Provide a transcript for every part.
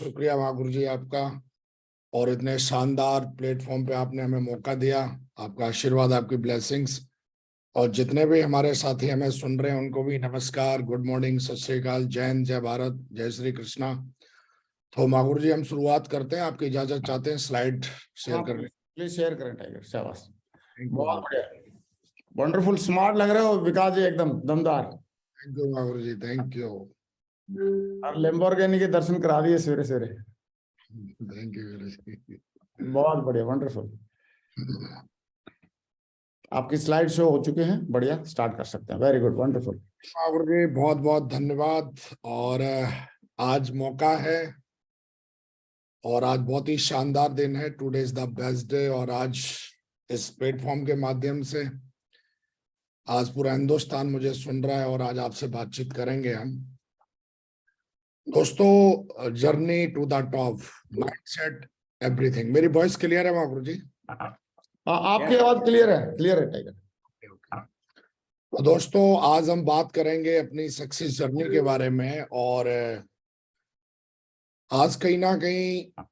शुक्रिया महागुरु जी आपका, और इतने शानदार प्लेटफॉर्म पे आपने हमें मौका दिया। आपका आशीर्वाद, आपकी ब्लेसिंग्स। और जितने भी हमारे साथी हमें सुन रहे हैं उनको भी नमस्कार, गुड मॉर्निंग, सत श्री अकाल, जय हिंद, जय भारत, जय श्री कृष्णा। तो महागुरु जी हम शुरुआत करते हैं, आपकी इजाजत चाहते हैं स्लाइड शेयर करने। प्लीज शेयर करें टाइगर, शाबाश, थैंक बहुत बढ़िया, वंडरफुल, स्मार्ट लग रहे हो विकास जी, एकदम दमदार। You Mahaguru ji, thank you. और लैम्बोर्गिनी के दर्शन करा दिए सवेरे सवेरे, थैंक यू गुरु जी। बहुत बढ़िया, वंडरफुल। आपकी स्लाइड शो हो चुके हैं, बढ़िया, स्टार्ट कर सकते हैं। Very good, wonderful. Mahaguru ji बहुत बहुत धन्यवाद। और आज मौका है, और आज बहुत ही शानदार दिन है। Today is the best day. और आज इस प्लेटफॉर्म के माध्यम से आज पूरा हिंदुस्तान मुझे सुन रहा है, और आज आपसे बातचीत करेंगे हम। दोस्तों, journey to the top, mindset, everything. मेरी वॉइस क्लियर है महागुरु जी? आपकी आवाज क्लियर है टाइगर। तो दोस्तों, आज हम बात करेंगे अपनी सक्सेस जर्नी के बारे में। और आज कहीं ना कहीं,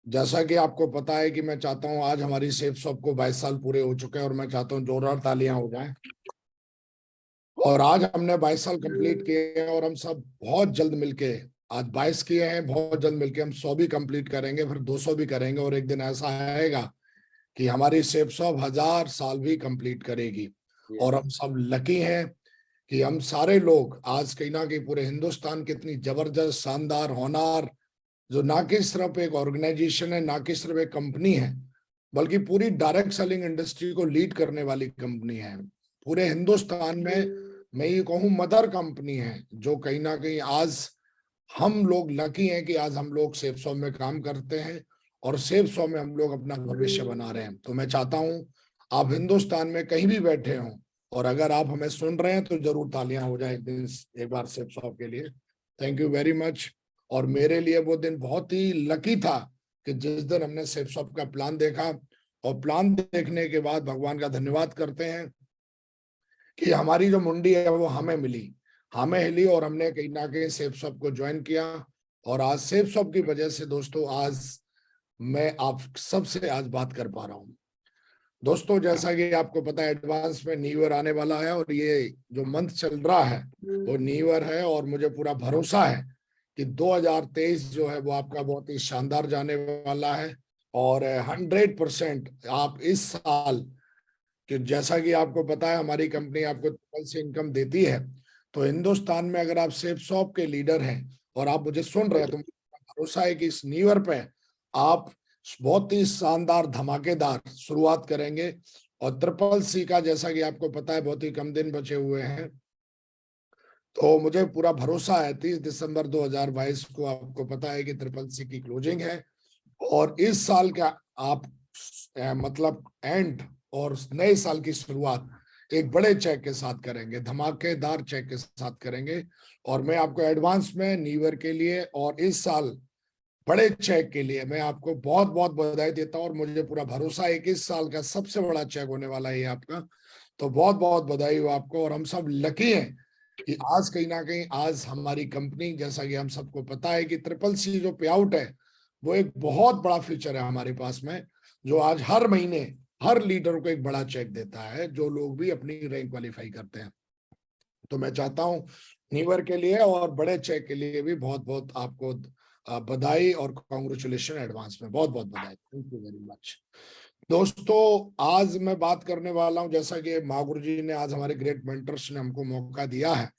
जैसा कि आपको पता है कि मैं चाहता हूं, आज हमारी सेफ शॉप को 22 साल पूरे हो चुके हैं, और मैं चाहता हूं जोरदार तालियां हो जाएं। और आज हमने 22 साल कंप्लीट किए हैं, और हम सब बहुत जल्द मिलके, आज 22 किए हैं, बहुत जल्द मिलके हम 100 भी कंप्लीट करेंगे, फिर 200 भी करेंगे, और एक दिन ऐसा आएगा कि हमारी सेफ शॉप 1000 साल भी कंप्लीट करेगी। और हम सब लकी हैं कि हम सारे लोग आज कहीं ना कहीं पूरे हिंदुस्तान की इतनी जबरदस्त, शानदार, होनार, जो ना कि सिर्फ एक ऑर्गेनाइजेशन है, ना कि सिर्फ एक कंपनी है, बल्कि पूरी डायरेक्ट सेलिंग इंडस्ट्री को लीड करने वाली कंपनी है पूरे हिंदुस्तान में। मैं ये कहूँ मदर कंपनी है, जो कहीं ना कहीं आज हम लोग लकी हैं कि आज हम लोग सेफ शॉप में काम करते हैं, और सेफ शॉप में हम लोग अपना भविष्य बना रहे हैं। तो मैं चाहता हूँ आप हिंदुस्तान में कहीं भी बैठे हों, और अगर आप हमें सुन रहे हैं तो जरूर तालियां हो जाए एक बार सेफ शॉप के लिए। Thank you very much. और मेरे लिए वो दिन बहुत ही लकी था कि जिस दिन हमने सेफ शॉप का प्लान देखा, और प्लान देखने के बाद भगवान का धन्यवाद करते हैं कि हमारी जो मुंडी है वो हमें मिली, हमें हिली, और हमने कहीं ना कहीं सेफ शॉप को ज्वाइन किया। और आज सेफ शॉप की वजह से दोस्तों, आज मैं आप सबसे आज बात कर पा रहा हूँ। दोस्तों, जैसा कि आपको पता है, एडवांस में न्यू ईयर आने वाला है, और ये जो मंथ चल रहा है वो न्यू ईयर है। और मुझे पूरा भरोसा है कि 2023 जो है वो आपका बहुत ही शानदार जाने वाला है। और 100% आप इस साल, कि जैसा कि आपको पता है हमारी कंपनी आपको ट्रिपल से इनकम देती है, तो हिंदुस्तान में अगर आप सेफ शॉप के लीडर हैं और आप मुझे सुन रहे हैं, तो मुझे भरोसा है कि इस न्यू ईयर पे आप बहुत ही शानदार, धमाकेदार शुरुआत करेंगे। और ट्रिपल सी का, जैसा कि आपको पता है, बहुत ही कम दिन बचे हुए हैं, तो मुझे पूरा भरोसा है 30 दिसंबर 2022 को आपको पता है कि ट्रिपल सी की क्लोजिंग है। और इस साल का आप मतलब एंड और नए साल की शुरुआत एक बड़े चेक के साथ करेंगे, धमाकेदार चेक के साथ करेंगे। और मैं आपको एडवांस में न्यू ईयर के लिए और इस साल बड़े चेक के लिए मैं आपको बहुत बहुत बधाई देता हूं। और मुझे पूरा भरोसा है कि इस साल का सबसे बड़ा चेक होने वाला है आपका। तो बहुत बहुत बधाई हो आपको। और हम सब लकी हैं कि आज कहीं ना कहीं आज हमारी कंपनी, जैसा कि हम सबको पता है कि ट्रिपल सी जो पे आउट है वो एक बहुत बड़ा फीचर है हमारे पास में, जो आज हर महीने हर लीडर को एक बड़ा चेक देता है, जो लोग भी अपनी रैंक क्वालिफाई करते हैं। तो मैं चाहता हूं न्यू ईयर के लिए और बड़े चेक के लिए भी बहुत बहुत आपको बधाई और कॉन्ग्रेचुलेशन एडवांस में, बहुत बहुत बधाई। Thank you very much. दोस्तों, आज मैं बात करने वाला हूं, जैसा कि महागुरु जी ने आज हमारे ग्रेट मेंटर्स ने हमको मौका दिया है।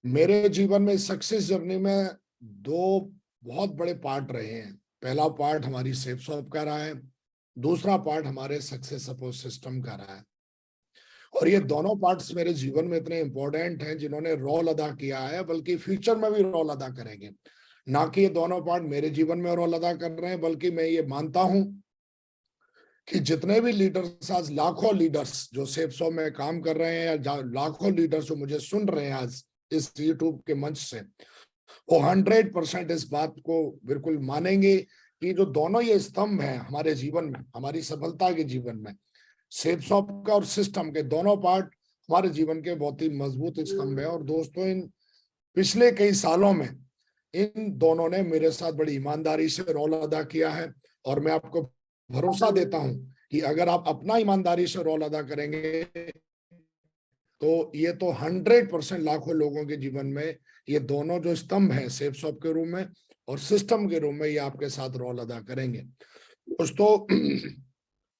मेरे जीवन में सक्सेस जर्नी में दो बहुत बड़े पार्ट रहे हैं। पहला पार्ट हमारी सेफ शॉप का रहा है, दूसरा पार्ट हमारे सक्सेस सपोर्ट सिस्टम का रहा है। और ये दोनों पार्ट्स मेरे जीवन में इतने इंपॉर्टेंट हैं, जिन्होंने रोल अदा किया है, बल्कि फ्यूचर में भी रोल अदा करेंगे। ना कि ये दोनों पार्ट मेरे जीवन में रोल अदा कर रहे हैं, बल्कि मैं ये मानता हूं कि जितने भी लीडर्स, आज लाखों लीडर्स जो सेफ शॉप में काम कर रहे हैं, या लाखों लीडर्स जो मुझे सुन रहे हैं आज इस यूट्यूब के मंच से, वो 100% इस बात को बिल्कुल मानेंगे कि जो दोनों ये स्तंभ हैं हमारे जीवन में, हमारी सफलता के जीवन में, सेफ शॉप का और सिस्टम के दोनों पार्ट हमारे जीवन के बहुत ही मजबूत स्तंभ है। और दोस्तों, इन पिछले कई सालों में इन दोनों ने मेरे साथ बड़ी ईमानदारी से रोल अदा किया है, और मैं आपको भरोसा देता हूं कि अगर आप अपना ईमानदारी से रोल अदा करेंगे तो ये तो 100% लाखों लोगों के जीवन में ये दोनों जो स्तंभ हैं, सेफ शॉप के रूप में और सिस्टम के रूप में, ये आपके साथ रोल अदा करेंगे। दोस्तों,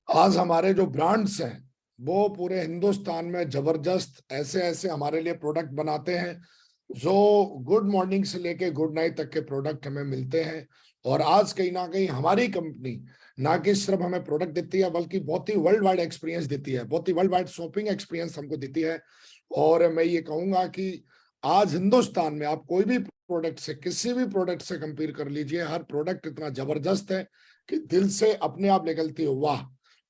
आज हमारे जो ब्रांड्स हैं वो पूरे हिंदुस्तान में जबरदस्त ऐसे ऐसे हमारे लिए प्रोडक्ट बनाते हैं जो गुड मॉर्निंग से लेके गुड नाइट तक के प्रोडक्ट हमें मिलते हैं। और आज कहीं ना कहीं हमारी कंपनी ना कि सिर्फ हमें प्रोडक्ट देती है, बल्कि बहुत ही वर्ल्ड वाइड एक्सपीरियंस देती है, बहुत ही वर्ल्ड वाइड शॉपिंग एक्सपीरियंस हमको देती है। और मैं ये कहूंगा कि आज हिंदुस्तान में आप कोई भी प्रोडक्ट से, किसी भी प्रोडक्ट से कंपेयर कर लीजिए, हर प्रोडक्ट इतना जबरदस्त है कि दिल से अपने आप निकलती है वाह।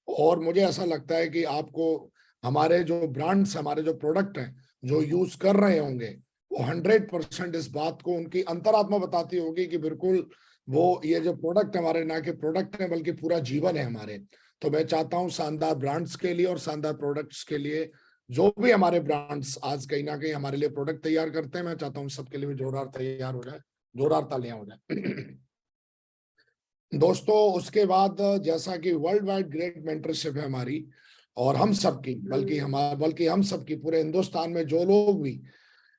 और मुझे ऐसा लगता है कि आपको हमारे जो ब्रांड्स, हमारे जो प्रोडक्ट हैं, जो यूज कर रहे होंगे, वो 100% इस बात को उनकी अंतरात्मा बताती होगी कि बिल्कुल वो ये जो प्रोडक्ट हमारे ना के प्रोडक्ट है बल्कि पूरा जीवन है हमारे। तो मैं चाहता हूं शानदार ब्रांड्स के लिए और शानदार प्रोडक्ट्स के लिए जो भी हमारे ब्रांड्स आज कहीं ना कहीं हमारे लिए प्रोडक्ट तैयार करते हैं, मैं चाहता हूं सबके लिए भी जोरदार तैयार हो जाए, जोरदार तालियां हो जाए। दोस्तों, उसके बाद जैसा कि वर्ल्ड वाइड ग्रेट मेंटरशिप है हमारी, और हम सबकी, बल्कि हम सबकी पूरे हिंदुस्तान में जो लोग भी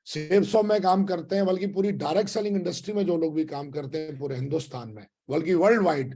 सेफ शॉप में काम करते हैं, बल्कि पूरी डायरेक्ट सेलिंग इंडस्ट्री में जो लोग भी काम करते हैं पूरे हिंदुस्तान में, बल्कि वर्ल्ड वाइड,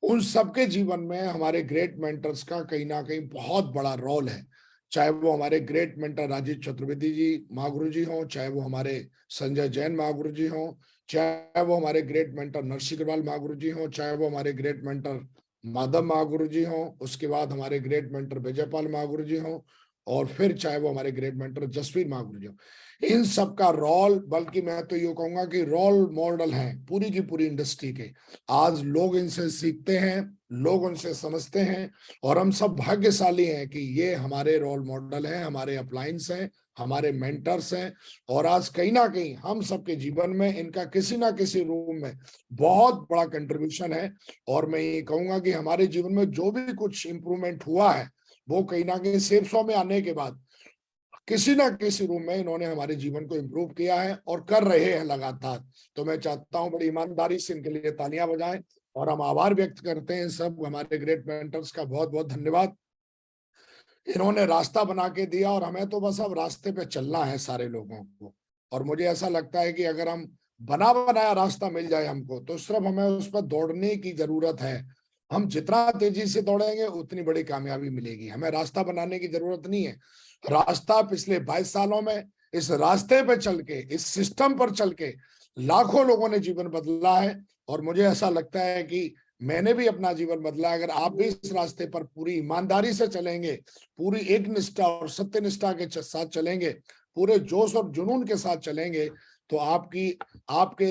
उन सबके जीवन में हमारे ग्रेट मेंटर्स का कहीं ना कहीं बहुत बड़ा रोल है। चाहे वो हमारे ग्रेट मेंटर राजीव चतुर्वेदी जी महागुरु जी हों, चाहे वो हमारे संजय जैन महागुरु जी हों, चाहे वो हमारे ग्रेट मेंटर नरसिंह अग्रवाल महागुरु जी हों, चाहे वो हमारे ग्रेट मेंटर माधव महागुरु जी हों, उसके बाद हमारे ग्रेट मेंटर विजयपाल महागुरु जी हों, और फिर चाहे वो हमारे ग्रेट मेंटर जसवीर महागुरु जी हों। इन सब का रोल, बल्कि मैं तो ये कहूंगा कि रोल मॉडल है पूरी की पूरी इंडस्ट्री के। आज लोग इनसे सीखते हैं, लोग उनसे समझते हैं, और हम सब भाग्यशाली हैं कि ये हमारे रोल मॉडल हैं, हमारे अपलायंस हैं, हमारे मेंटर्स हैं। और आज कहीं ना कहीं हम सबके जीवन में इनका किसी ना किसी रूप में बहुत बड़ा कंट्रीब्यूशन है। और मैं ये कहूंगा कि हमारे जीवन में जो भी कुछ इंप्रूवमेंट हुआ है वो कहीं ना कहीं सेफ शॉप में आने के बाद किसी ना किसी रूप में इन्होंने हमारे जीवन को इम्प्रूव किया है और कर रहे हैं लगातार। तो मैं चाहता हूं बड़ी ईमानदारी से इनके लिए तालियां बजाएं, और हम आभार व्यक्त करते हैं सब हमारे ग्रेट मेंटर्स का, बहुत बहुत धन्यवाद। इन्होंने रास्ता बना के दिया और हमें तो बस अब रास्ते पे चलना है सारे लोगों को। और मुझे ऐसा लगता है कि अगर हम बना बनाया रास्ता मिल जाए हमको, तो सिर्फ हमें उस पर दौड़ने की जरूरत है। हम जितना तेजी से दौड़ेंगे उतनी बड़ी कामयाबी मिलेगी, हमें रास्ता बनाने की जरूरत नहीं है। रास्ता पिछले 22 सालों में इस रास्ते पे चल के, इस सिस्टम पर चल के लाखों लोगों ने जीवन बदला है। और मुझे ऐसा लगता है कि मैंने भी अपना जीवन बदला। अगर आप भी इस रास्ते पर पूरी ईमानदारी से चलेंगे, पूरी एक निष्ठा और सत्य निष्ठा के साथ चलेंगे, पूरे जोश और जुनून के साथ चलेंगे, तो आपके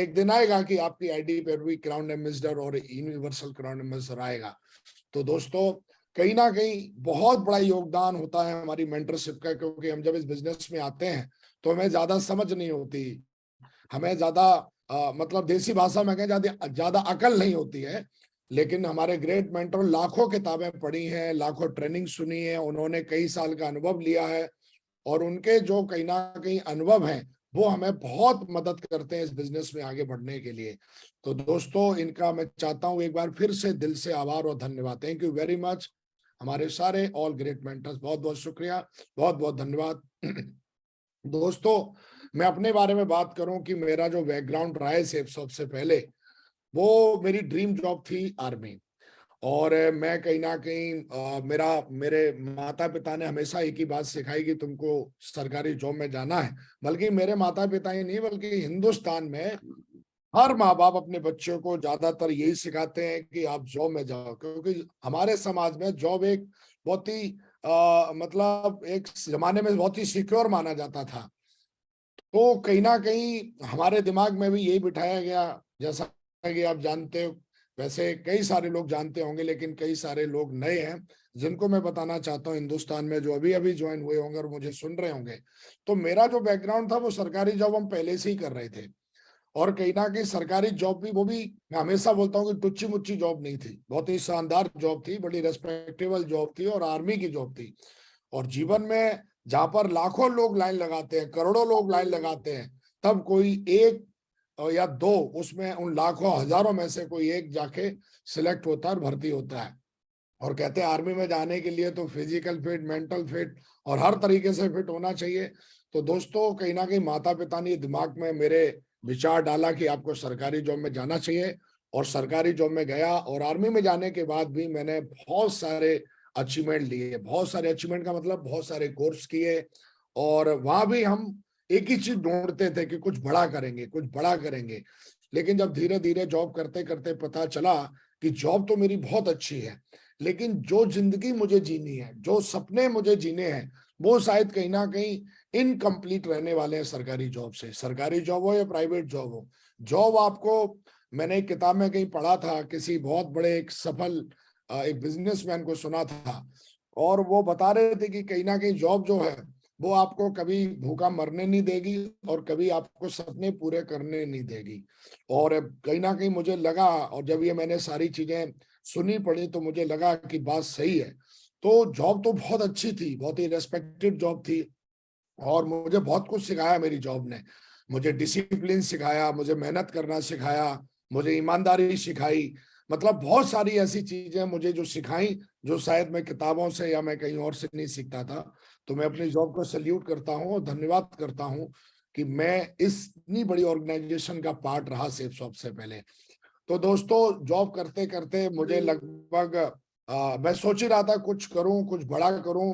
एक दिन आएगा कि आपकी आईडी पर भी क्राउन एम्बेसडर और यूनिवर्सल क्राउन एम्बेसडर आएगा। तो दोस्तों, कहीं ना कहीं बहुत बड़ा योगदान होता है हमारी मेंटरशिप का, क्योंकि हम जब इस बिजनेस में आते हैं तो हमें ज्यादा समझ नहीं होती, हमें ज्यादा मतलब देसी भाषा में कहें ज्यादा अकल नहीं होती है। लेकिन हमारे ग्रेट मेंटर लाखों किताबें पढ़ी हैं, लाखों ट्रेनिंग सुनी है, उन्होंने कई साल का अनुभव लिया है, और उनके जो कहीं ना कहीं अनुभव हैं वो हमें बहुत मदद करते हैं इस बिजनेस में आगे बढ़ने के लिए। तो दोस्तों, इनका मैं चाहता हूं एक बार फिर से दिल से आभार और धन्यवाद। थैंक यू वेरी मच हमारे सारे ऑल ग्रेट मेंटर्स, बहुत बहुत शुक्रिया, बहुत बहुत धन्यवाद। दोस्तों, मैं अपने बारे में बात करूं कि मेरा जो बैकग्राउंड रहा है सेफ शॉप से पहले, वो मेरी ड्रीम जॉब थी आर्मी। और मैं कहीं ना कहीं मेरे माता पिता ने हमेशा एक ही बात सिखाई कि तुमको सरकारी जॉब में जाना है। बल्कि मेरे माता पिता ही नहीं, बल्कि हिंदुस्तान में हर माँ बाप अपने बच्चों को ज्यादातर यही सिखाते हैं कि आप जॉब में जाओ, क्योंकि हमारे समाज में जॉब एक बहुत ही मतलब एक जमाने में बहुत ही सिक्योर माना जाता था। तो कहीं ना कहीं हमारे दिमाग में भी यही बिठाया गया, जैसा कि आप जानते हो, वैसे कई सारे लोग जानते होंगे लेकिन कई सारे लोग नए हैं जिनको मैं बताना चाहता हूँ हिंदुस्तान में, जो अभी अभी ज्वाइन हुए होंगे और मुझे सुन रहे होंगे। तो मेरा जो बैकग्राउंड था वो सरकारी जॉब हम पहले से ही कर रहे थे। और कहीं ना कहीं सरकारी जॉब भी, वो भी मैं हमेशा बोलता हूँ कि टुच्ची मुच्ची जॉब नहीं थी, बहुत ही शानदार जॉब थी, बड़ी रेस्पेक्टेबल जॉब थी, और आर्मी की जॉब थी। और जीवन में जहां पर लाखों लोग लाइन लगाते हैं, करोड़ों लोग लाइन लगाते हैं, तब कोई एक और या 2, उसमें उन लाखों हजारों में से कोई एक जाके सिलेक्ट होता है और भर्ती होता है। और कहते हैं आर्मी में जाने के लिए तो फिजिकल फिट, मेंटल फिट और हर तरीके से फिट होना चाहिए। तो दोस्तों कहीं ना कहीं माता पिता ने दिमाग में मेरे विचार डाला कि आपको सरकारी जॉब में जाना चाहिए, और सरकारी जॉब में गया। और आर्मी में जाने के बाद भी मैंने बहुत सारे अचीवमेंट लिए, बहुत सारे अचीवमेंट का मतलब बहुत सारे कोर्स किए। और वहां भी हम एक ही चीज ढूंढते थे कि कुछ बड़ा करेंगे, कुछ बड़ा करेंगे। लेकिन जब धीरे धीरे जॉब करते करते पता चला कि जॉब तो मेरी बहुत अच्छी है, लेकिन जो जिंदगी मुझे जीनी है, जो सपने मुझे जीने हैं, वो शायद कहीं ना कहीं इनकम्प्लीट रहने वाले हैं सरकारी जॉब से। सरकारी जॉब हो या प्राइवेट जॉब हो, जॉब आपको, मैंने एक किताब में कहीं पढ़ा था, किसी बहुत बड़े एक सफल एक बिजनेसमैन को सुना था, और वो बता रहे थे कि कहीं ना कहीं जॉब जो है वो आपको कभी भूखा मरने नहीं देगी और कभी आपको सपने पूरे करने नहीं देगी। और कहीं ना कहीं मुझे लगा, और जब ये मैंने सारी चीजें सुनी पड़ी तो मुझे लगा कि बात सही है। तो जॉब तो बहुत अच्छी थी, बहुत ही रेस्पेक्टेड जॉब थी, और मुझे बहुत कुछ सिखाया मेरी जॉब ने। मुझे डिसिप्लिन सिखाया, मुझे मेहनत करना सिखाया, मुझे ईमानदारी सिखाई। मतलब बहुत सारी ऐसी चीजें मुझे जो सिखाई, जो शायद मैं किताबों से या मैं कहीं और से नहीं सीखता था। तो मैं अपनी जॉब को सल्यूट करता हूँ और धन्यवाद करता हूँ कि मैं इतनी बड़ी ऑर्गेनाइजेशन का पार्ट रहा सेफसॉफ्ट से पहले। तो दोस्तों जॉब करते करते मुझे लगभग मैं सोच ही रहा था कुछ करूं, कुछ बड़ा करूं।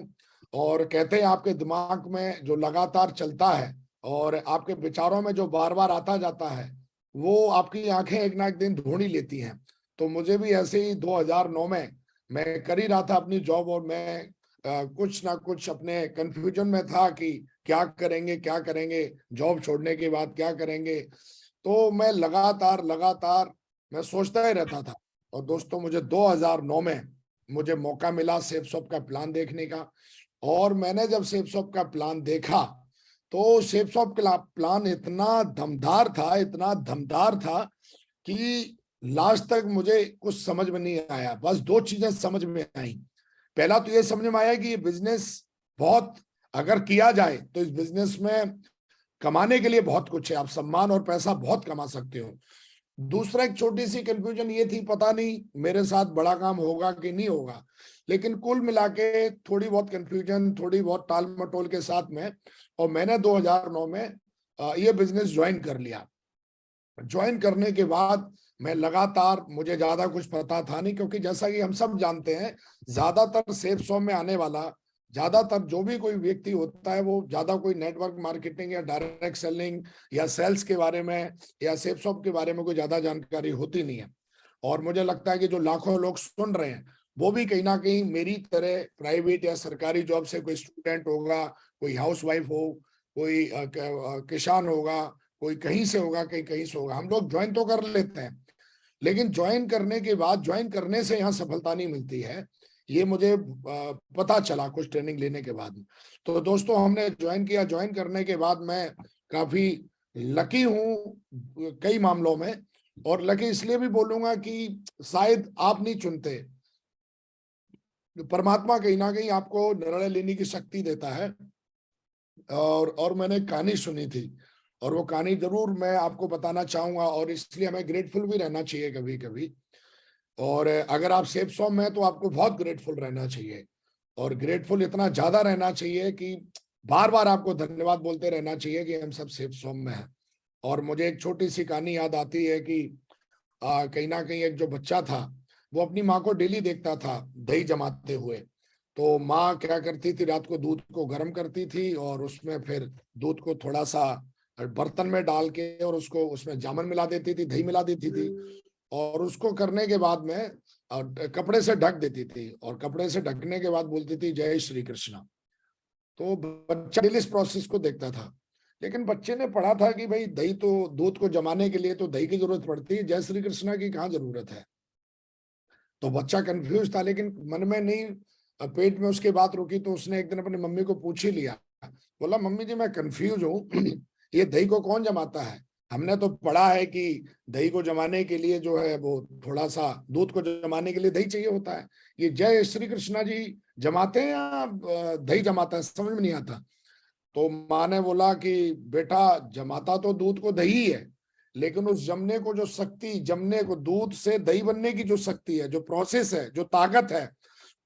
और कहते हैं आपके दिमाग में जो लगातार चलता है और आपके विचारों में जो बार बार आता जाता है, वो आपकी आंखें एक ना एक दिन ढूंढ ही लेती हैं। तो मुझे भी ऐसे ही 2009 में मैं कर ही रहा था अपनी जॉब, और मैं कुछ ना कुछ अपने कंफ्यूजन में था कि क्या करेंगे, क्या करेंगे, जॉब छोड़ने के बाद क्या करेंगे। तो मैं लगातार लगातार मैं सोचता ही रहता था। और दोस्तों मुझे 2009 में मुझे मौका मिला सेफसॉफ्ट का प्लान देखने का। और मैंने जब सेफसॉफ्ट का प्लान देखा तो सेफसॉफ्ट का प्लान इतना दमदार था, इतना दमदार था कि लास्ट तक मुझे कुछ समझ में नहीं आया। बस 2 चीजें समझ में आई। पहला तो ये समझ में आया कि ये बिजनेस बहुत, अगर किया जाए तो इस बिजनेस में कमाने के लिए बहुत कुछ है, आप सम्मान और पैसा बहुत कमा सकते हो। दूसरा एक छोटी सी कंफ्यूजन ये थी, पता नहीं मेरे साथ बड़ा काम होगा कि नहीं होगा। लेकिन कुल मिला के थोड़ी बहुत कंफ्यूजन, थोड़ी बहुत टाल मटोल के साथ में, और मैंने 2009 में ये बिजनेस ज्वाइन कर लिया। ज्वाइन करने के बाद मैं लगातार, मुझे ज्यादा कुछ पता था नहीं, क्योंकि जैसा कि हम सब जानते हैं ज्यादातर सेफसॉफ्ट में आने वाला, ज्यादातर जो भी कोई व्यक्ति होता है वो ज्यादा कोई नेटवर्क मार्केटिंग या डायरेक्ट सेलिंग या सेल्स के बारे में या सेफसॉफ्ट के बारे में कोई ज्यादा जानकारी होती नहीं है। और मुझे लगता है कि जो लाखों लोग सुन रहे हैं वो भी कहीं ना कहीं मेरी तरह प्राइवेट या सरकारी जॉब से, कोई स्टूडेंट होगा, कोई हाउसवाइफ हो, कोई किसान होगा, कोई कहीं से होगा, कहीं कहीं से होगा। हम लोग ज्वाइन तो कर लेते हैं, लेकिन ज्वाइन करने के बाद, ज्वाइन करने से यहाँ सफलता नहीं मिलती है। ये मुझे पता चला कुछ ट्रेनिंग लेने के बाद। तो दोस्तों हमने ज्वाइन किया। ज्वाइन करने के बाद मैं काफी लकी हूँ कई मामलों में। और लकी इसलिए भी बोलूंगा कि शायद आप नहीं चुनते, परमात्मा कहीं ना कहीं आपको निर्णय लेने की शक्ति देता है। और मैंने कहानी सुनी थी, और वो कहानी जरूर मैं आपको बताना चाहूंगा, और इसलिए हमें ग्रेटफुल भी रहना चाहिए कभी कभी। और अगर आप सेफ सॉम में हैं तो आपको बहुत ग्रेटफुल रहना चाहिए, और ग्रेटफुल इतना ज्यादा रहना चाहिए कि बार बार आपको धन्यवाद बोलते रहना चाहिए कि हम सब सेफ सॉम में हैं। और मुझे एक छोटी सी कहानी याद आती है कि कहीं ना कहीं एक जो बच्चा था वो अपनी माँ को डेली देखता था दही जमाते हुए। तो माँ क्या करती थी, रात को दूध को गर्म करती थी और उसमें फिर दूध को थोड़ा सा बर्तन में डाल के और उसको उसमें जामन मिला देती थी, दही मिला देती थी, और उसको करने के बाद में कपड़े से ढक देती थी, और कपड़े से ढकने के बाद बोलती थी जय श्री कृष्णा। तो बच्चा डेली इस प्रोसेस को देखता था। लेकिन बच्चे ने पढ़ा था कि भाई दही तो, दूध को जमाने के लिए तो दही की जरूरत पड़ती है, जय श्री कृष्णा की कहाँ जरूरत है। तो बच्चा कंफ्यूज था, लेकिन मन में नहीं, पेट में उसके बात रुकी। तो उसने एक दिन अपनी मम्मी को पूछ ही लिया, बोला मम्मी जी मैं कंफ्यूज हूँ ये दही को कौन जमाता है? हमने तो पढ़ा है कि दही को जमाने के लिए जो है वो थोड़ा सा, दूध को जमाने के लिए दही चाहिए होता है, ये जय श्री कृष्णा जी जमाते हैं या दही जमाता है? समझ में नहीं आता। तो माँ ने बोला कि बेटा जमाता तो दूध को दही है, लेकिन उस जमने को जो शक्ति, जमने को दूध से दही बनने की जो शक्ति है, जो प्रोसेस है, जो ताकत है,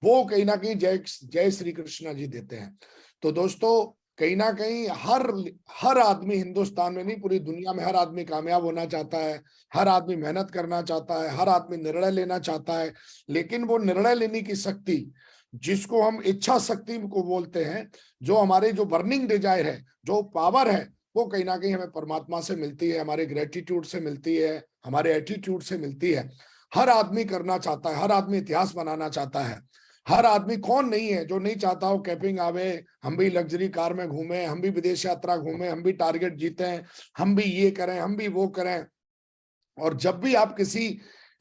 वो कहीं ना कहीं जय जय श्री कृष्णा जी देते हैं। तो दोस्तों कहीं ना कहीं हर आदमी, हिंदुस्तान में नहीं पूरी दुनिया में हर आदमी कामयाब होना चाहता है, हर आदमी मेहनत करना चाहता है, हर आदमी निर्णय लेना चाहता है। लेकिन वो निर्णय लेने की शक्ति, जिसको हम इच्छा शक्ति को बोलते हैं, जो हमारे जो बर्निंग डिजायर है, जो पावर है, वो कहीं ना कहीं हमें परमात्मा से मिलती है, हमारे ग्रेटिट्यूड से मिलती है, हमारे एटीट्यूड से मिलती है। हर आदमी करना चाहता है, हर आदमी इतिहास बनाना चाहता है। हर आदमी कौन नहीं है जो नहीं चाहता हो कैपिंग आवे, हम भी लग्जरी कार में घूमे, हम भी विदेश यात्रा घूमे, हम भी टारगेट जीते, हम भी ये करें, हम भी वो करें। और जब भी आप किसी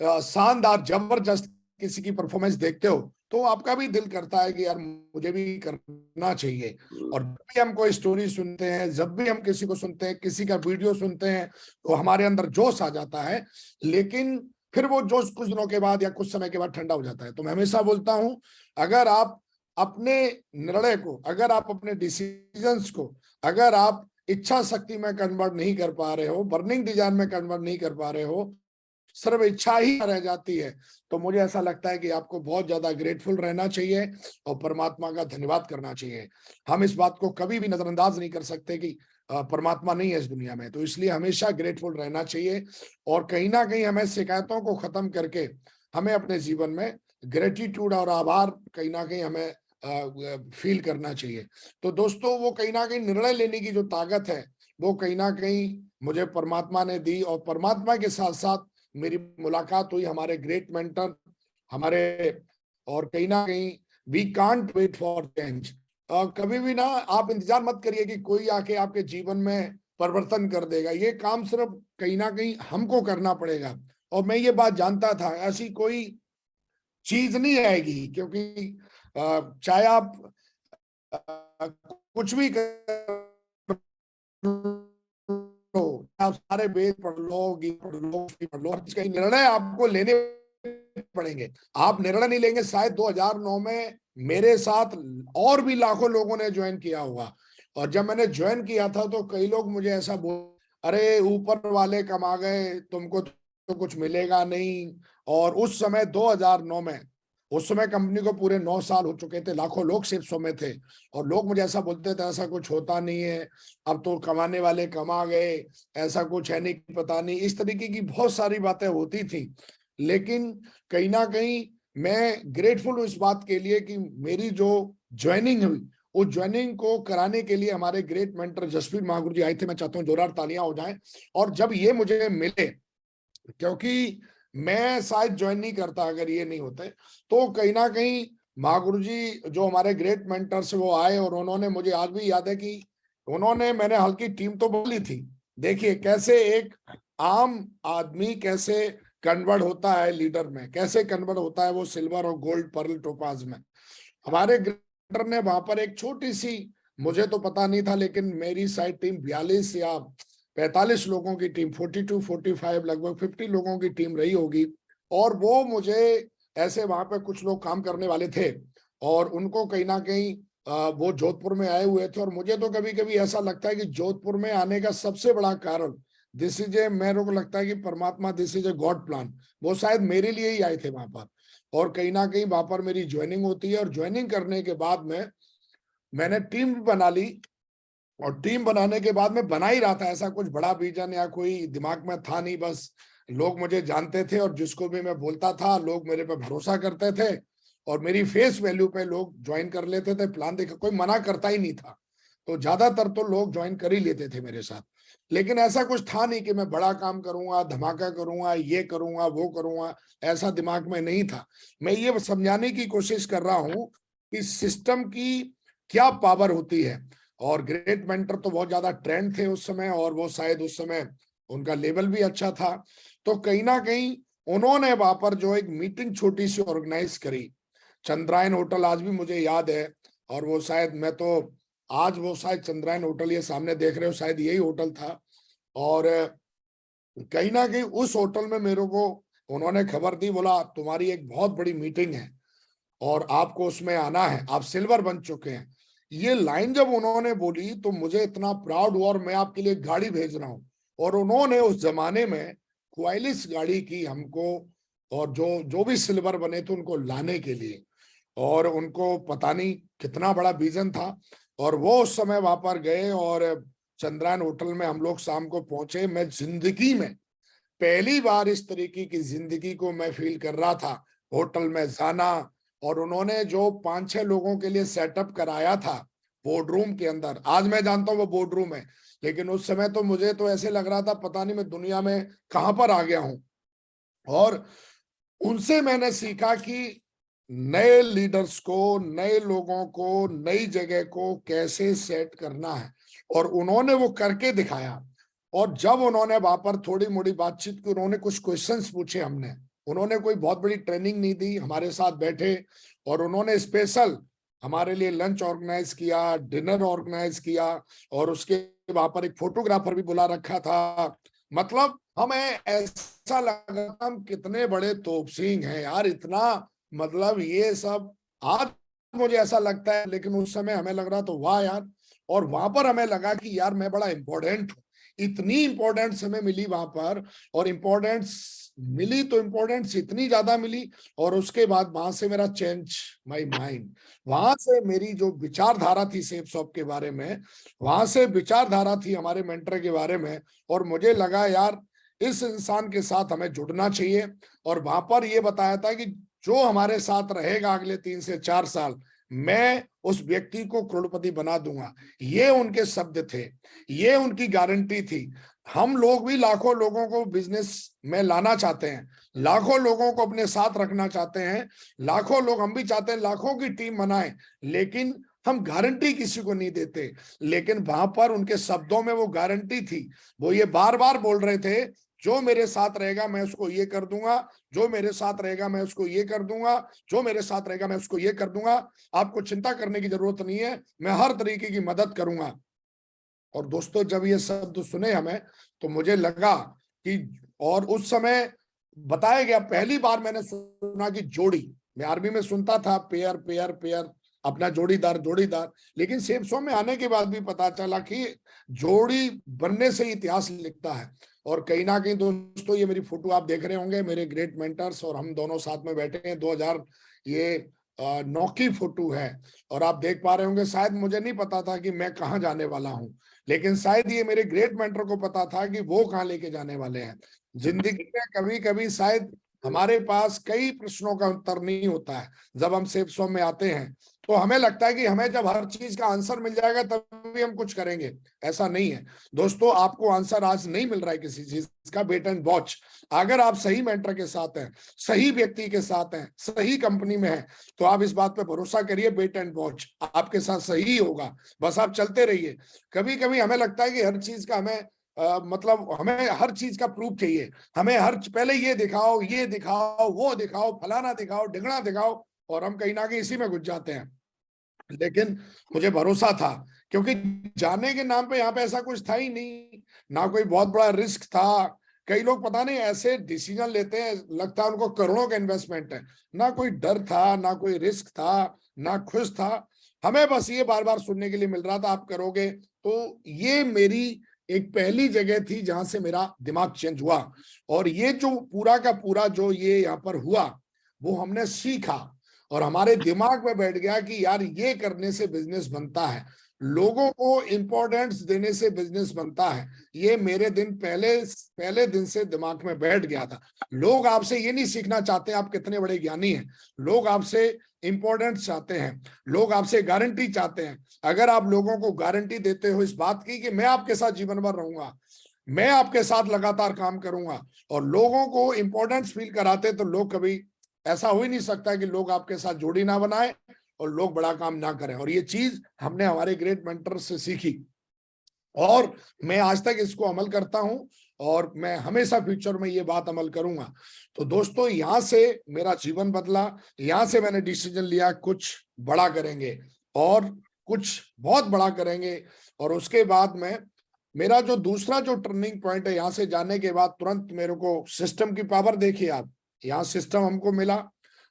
शानदार जबरदस्त किसी की परफॉर्मेंस देखते हो, तो आपका भी दिल करता है कि यार मुझे भी करना चाहिए। और जब भी हम कोई स्टोरी सुनते हैं, जब भी हम किसी को सुनते हैं, किसी का वीडियो सुनते हैं, तो हमारे अंदर जोश आ जाता है। लेकिन फिर वो जोश कुछ दिनों के बाद या कुछ समय के बाद ठंडा हो जाता है। तो मैं हमेशा बोलता हूं, अगर आप अपने निर्णय को, अगर आप अपने डिसीजंस को, अगर आप इच्छा शक्ति में कन्वर्ट नहीं कर पा रहे हो, बर्निंग डिजाइन में कन्वर्ट नहीं कर पा रहे हो, सिर्फ इच्छा ही रह जाती है, तो मुझे ऐसा लगता है कि आपको बहुत ज्यादा ग्रेटफुल रहना चाहिए और परमात्मा का धन्यवाद करना चाहिए। हम इस बात को कभी भी नजरअंदाज नहीं कर सकते कि परमात्मा नहीं है इस दुनिया में, तो इसलिए हमेशा ग्रेटफुल रहना चाहिए। और कहीं ना कहीं हमें शिकायतों को खत्म करके हमें अपने जीवन में ग्रेटिट्यूड और आभार कहीं ना कहीं हमें फील करना चाहिए। तो दोस्तों वो कहीं ना कहीं निर्णय लेने की जो ताकत है, वो कहीं ना कहीं मुझे परमात्मा ने दी। और परमात्मा के साथ साथ मेरी मुलाकात हुई हमारे ग्रेट मेंटर, हमारे, और कहीं ना कहीं we can't wait for change. कभी भी ना आप इंतजार मत करिए कि कोई आके आपके जीवन में परिवर्तन कर देगा। ये काम सिर्फ कहीं ना कहीं हमको करना पड़ेगा। और मैं ये बात जानता था, ऐसी कोई चीज नहीं आएगी, क्योंकि चाहे आप कुछ भी कर लो, आप सारे वेद पढ़ लो, गीत पढ़ लो, पढ़ लो, इसका निर्णय आपको लेने पड़ेंगे। आप निर्णय नहीं लेंगे, शायद 2009 में मेरे साथ और भी लाखों लोगों ने ज्वाइन किया होगा। और जब मैंने ज्वाइन किया था तो कई लोग मुझे ऐसा बोल, अरे ऊपर वाले कमा गए, तुमको तो कुछ मिलेगा नहीं। और उस समय 2009 में, उस समय कंपनी को पूरे 9 साल हो चुके थे, लाखों लोग शिफ्ट में थे, और लोग मुझे ऐसा बोलते थे ऐसा कुछ होता नहीं है, अब तो कमाने वाले कमा गए, ऐसा कुछ है नहीं, पता नहीं, इस तरीके की बहुत सारी बातें होती थी। लेकिन कहीं ना कहीं मैं ग्रेटफुल हूँ इस बात के लिए कि मेरी जो ज्वाइनिंग हुई, उस ज्वाइनिंग को कराने के लिए हमारे ग्रेट मेंटर जसवीर महागुरु जी आए थे। मैं चाहता हूँ जोरदार तालियां हो जाएं। और जब ये मुझे मिले, क्योंकि मैं शायद ज्वाइन नहीं करता अगर ये नहीं होते, तो कहीं ना कहीं महागुरु जी जो हमारे ग्रेट मेंटर्स वो आए, और उन्होंने, मुझे आज भी याद है कि उन्होंने, मैंने हल्की टीम तो बोली थी, देखिए कैसे एक आम आदमी कैसे कन्वर्ट होता है लीडर में, कैसे कन्वर्ट होता है वो सिल्वर और गोल्ड पर्ल टोपाज में। हमारे ग्रेटर ने वहां पर एक छोटी सी, मुझे तो पता नहीं था, लेकिन मेरी साइड टीम 42 या 45 लोगों की टीम, 42 45 लगभग 50 लोगों की टीम रही होगी। और वो मुझे ऐसे, वहां पे कुछ लोग काम करने वाले थे, और उनको कहीं ना कहीं वो जोधपुर में आए हुए थे। और मुझे तो कभी कभी ऐसा लगता है कि जोधपुर में आने का सबसे बड़ा कारण, दिस इज ए, मेरे को लगता है कि परमात्मा, this is a god plan, वो शायद मेरे लिए ही आए थे वहां पर। और कहीं ना कहीं वहां पर मेरी ज्वाइनिंग होती है, और ज्वाइनिंग करने के बाद में मैंने टीम भी बना ली। और टीम बनाने के बाद में बना ही रहा था, ऐसा कुछ बड़ा विजन या कोई दिमाग में था नहीं, बस लोग मुझे जानते थे, और जिसको भी मैं बोलता था लोग मेरे पे भरोसा करते थे, और मेरी फेस वैल्यू पे लोग ज्वाइन कर लेते थे। प्लान देखा कोई मना करता ही नहीं था, तो ज्यादातर तो लोग ज्वाइन कर ही लेते थे मेरे साथ। लेकिन ऐसा कुछ था नहीं कि मैं बड़ा काम करूंगा, धमाका करूंगा, ये करूंगा, वो करूंगा, ऐसा दिमाग में नहीं था। मैं ये समझाने की कोशिश कर रहा हूं कि सिस्टम की क्या पावर होती है। और ग्रेट मेंटर तो बहुत ज्यादा ट्रेंड थे उस समय, और वो शायद उस समय उनका लेवल भी अच्छा था। तो कहीं ना कहीं उन्होंने वहां पर जो एक मीटिंग छोटी सी ऑर्गेनाइज करी, चंद्रायन होटल आज भी मुझे याद है। और वो शायद, मैं तो आज वो शायद चंद्रायन होटल ये सामने देख रहे हो, शायद यही होटल था। और कहीं ना कहीं उस होटल में मेरे को उन्होंने खबर दी, बोला तुम्हारी एक बहुत बड़ी मीटिंग है और आपको उसमें आना है, आप सिल्वर बन चुके हैं। ये लाइन जब उन्होंने बोली तो मुझे इतना प्राउड हुआ, और मैं आपके लिए गाड़ी भेज रहा हूँ। और उन्होंने उस जमाने में क्वालिस गाड़ी की हमको, और जो जो भी सिल्वर बने थे उनको लाने के लिए, और उनको पता नहीं कितना बड़ा विजन था। और वो उस समय वहां पर गए और चंद्रायन होटल में हम लोग शाम को पहुंचे। मैं जिंदगी में पहली बार इस तरीके की जिंदगी को मैं फील कर रहा था, होटल में जाना। और उन्होंने जो 5-6 लोगों के लिए सेटअप कराया था बोर्ड रूम के अंदर, आज मैं जानता हूँ वो बोर्ड रूम है, लेकिन उस समय तो मुझे तो ऐसे लग रहा था पता नहीं मैं दुनिया में कहां पर आ गया हूं। और उनसे मैंने सीखा कि नए लीडर्स को, नए लोगों को, नई जगह को कैसे सेट करना है, और उन्होंने वो करके दिखाया। और जब उन्होंने वहां पर थोड़ी मोड़ी बातचीत की, उन्होंने कुछ क्वेश्चंस पूछे हमने, उन्होंने कोई बहुत बड़ी ट्रेनिंग नहीं दी, हमारे साथ बैठे और उन्होंने स्पेशल हमारे लिए लंच ऑर्गेनाइज किया, डिनर ऑर्गेनाइज किया, और उसके वहां पर एक फोटोग्राफर भी बुला रखा था। मतलब हमें ऐसा लगा हम कितने बड़े तोपसिंह हैं यार, इतना मतलब ये सब आज मुझे ऐसा लगता है, लेकिन उस समय हमें लग रहा तो वाह यार। और वहां पर हमें लगा कि यार मैं बड़ा इंपॉर्टेंट हूँ, इतनी इंपॉर्टेंस हमें मिली वहां पर। और इंपॉर्टेंस मिली तो इंपॉर्टेंस इतनी ज्यादा मिली, और उसके बाद वहां से मेरा चेंज माय माइंड, वहां से मेरी जो विचारधारा थी सेफ शॉप के बारे में, वहां से विचारधारा थी हमारे मेंटर के बारे में। और मुझे लगा यार इस इंसान के साथ हमें जुड़ना चाहिए। और वहां पर यह बताया था कि जो हमारे साथ रहेगा अगले 3 से 4 साल, मैं उस व्यक्ति को करोड़पति बना दूंगा। ये उनके शब्द थे, ये उनकी गारंटी थी। हम लोग भी लाखों लोगों को बिजनेस में लाना चाहते हैं, लाखों लोगों को अपने साथ रखना चाहते हैं, लाखों लोग, हम भी चाहते हैं लाखों की टीम बनाएं, लेकिन हम गारंटी किसी को नहीं देते। लेकिन वहां पर उनके शब्दों में वो गारंटी थी। वो ये बार बार बोल रहे थे, जो मेरे साथ रहेगा मैं उसको ये कर दूंगा, जो मेरे साथ रहेगा मैं उसको ये कर दूंगा, जो मेरे साथ रहेगा मैं उसको ये कर दूंगा। आपको चिंता करने की जरूरत नहीं है, मैं हर तरीके की मदद करूंगा। और दोस्तों जब ये शब्द सुने हमें, तो मुझे लगा कि, और उस समय बताया गया, पहली बार मैंने सुना कि जोड़ी, मैं आर्मी में सुनता था पेयर पेयर पेयर, अपना जोड़ीदार जोड़ीदार, लेकिन सेफ शो में आने के बाद भी पता चला कि जोड़ी बनने से इतिहास लिखता है। और कहीं ना कहीं दोस्तों, ये मेरी फोटो आप देख रहे होंगे, मेरे ग्रेट मेंटर्स और हम दोनों साथ में बैठे हैं, 2000 ये 9 की फोटो है। और आप देख पा रहे होंगे, शायद मुझे नहीं पता था कि मैं कहाँ जाने वाला हूँ, लेकिन शायद ये मेरे ग्रेट मेंटर को पता था कि वो कहाँ लेके जाने वाले हैं। जिंदगी में कभी कभी शायद हमारे पास कई प्रश्नों का उत्तर नहीं होता है। जब हम सेफ सॉम में आते हैं तो हमें लगता है कि हमें जब हर चीज का आंसर मिल जाएगा तभी हम कुछ करेंगे। ऐसा नहीं है दोस्तों, आपको आंसर आज नहीं मिल रहा है किसी चीज का, वेट एंड वॉच। अगर आप सही मेंटर के साथ हैं, सही व्यक्ति के साथ हैं, सही कंपनी में हैं, तो आप इस बात पे भरोसा करिए, वेट एंड वॉच आपके साथ सही होगा। बस आप चलते रहिए। कभी कभी हमें लगता है कि हर चीज का हमें मतलब हमें हर चीज का प्रूफ चाहिए, हमें हर पहले ये दिखाओ, ये दिखाओ, वो दिखाओ, फलाना दिखाओ, ढिगना दिखाओ, और हम कहीं ना कहीं इसी में घुस जाते हैं। लेकिन मुझे भरोसा था, क्योंकि जाने के नाम पे यहाँ पे ऐसा कुछ था ही नहीं, ना कोई बहुत बड़ा रिस्क था। कई लोग पता नहीं ऐसे डिसीजन लेते हैं, लगता है उनको करोड़ों का इन्वेस्टमेंट है। ना कोई डर था, ना कोई रिस्क था, ना खुश था। हमें बस ये बार बार सुनने के लिए मिल रहा था आप करोगे। तो ये मेरी एक पहली जगह थी जहां से मेरा दिमाग चेंज हुआ। और ये जो पूरा का पूरा जो ये यहाँ पर हुआ, वो हमने सीखा और हमारे दिमाग में बैठ गया कि यार ये करने से बिजनेस बनता है, लोगों को इंपॉर्टेंस देने से बिजनेस बनता है। ये मेरे दिन पहले दिन से दिमाग में बैठ गया था। लोग आपसे ये नहीं सीखना चाहते आप कितने बड़े ज्ञानी हैं, लोग आपसे इंपॉर्टेंस चाहते हैं, लोग आपसे गारंटी चाहते हैं। अगर आप लोगों को गारंटी देते हो इस बात की कि मैं आपके साथ जीवन भर रहूंगा, मैं आपके साथ लगातार काम करूंगा, और लोगों को इंपॉर्टेंस फील कराते, तो लोग कभी, ऐसा हो ही नहीं सकता कि लोग आपके साथ जोड़ी ना बनाए और लोग बड़ा काम ना करें। और ये चीज हमने हमारे ग्रेट मेंटर से सीखी, और मैं आज तक इसको अमल करता हूं, और मैं हमेशा फ्यूचर में ये बात अमल करूंगा। तो दोस्तों, यहां से मेरा जीवन बदला, यहां से मैंने डिसीजन लिया कुछ बड़ा करेंगे, और कुछ बहुत बड़ा करेंगे। और उसके बाद में मेरा जो दूसरा जो टर्निंग पॉइंट है, यहां से जाने के बाद तुरंत मेरे को सिस्टम की पावर देखिए आप, यहाँ सिस्टम हमको मिला।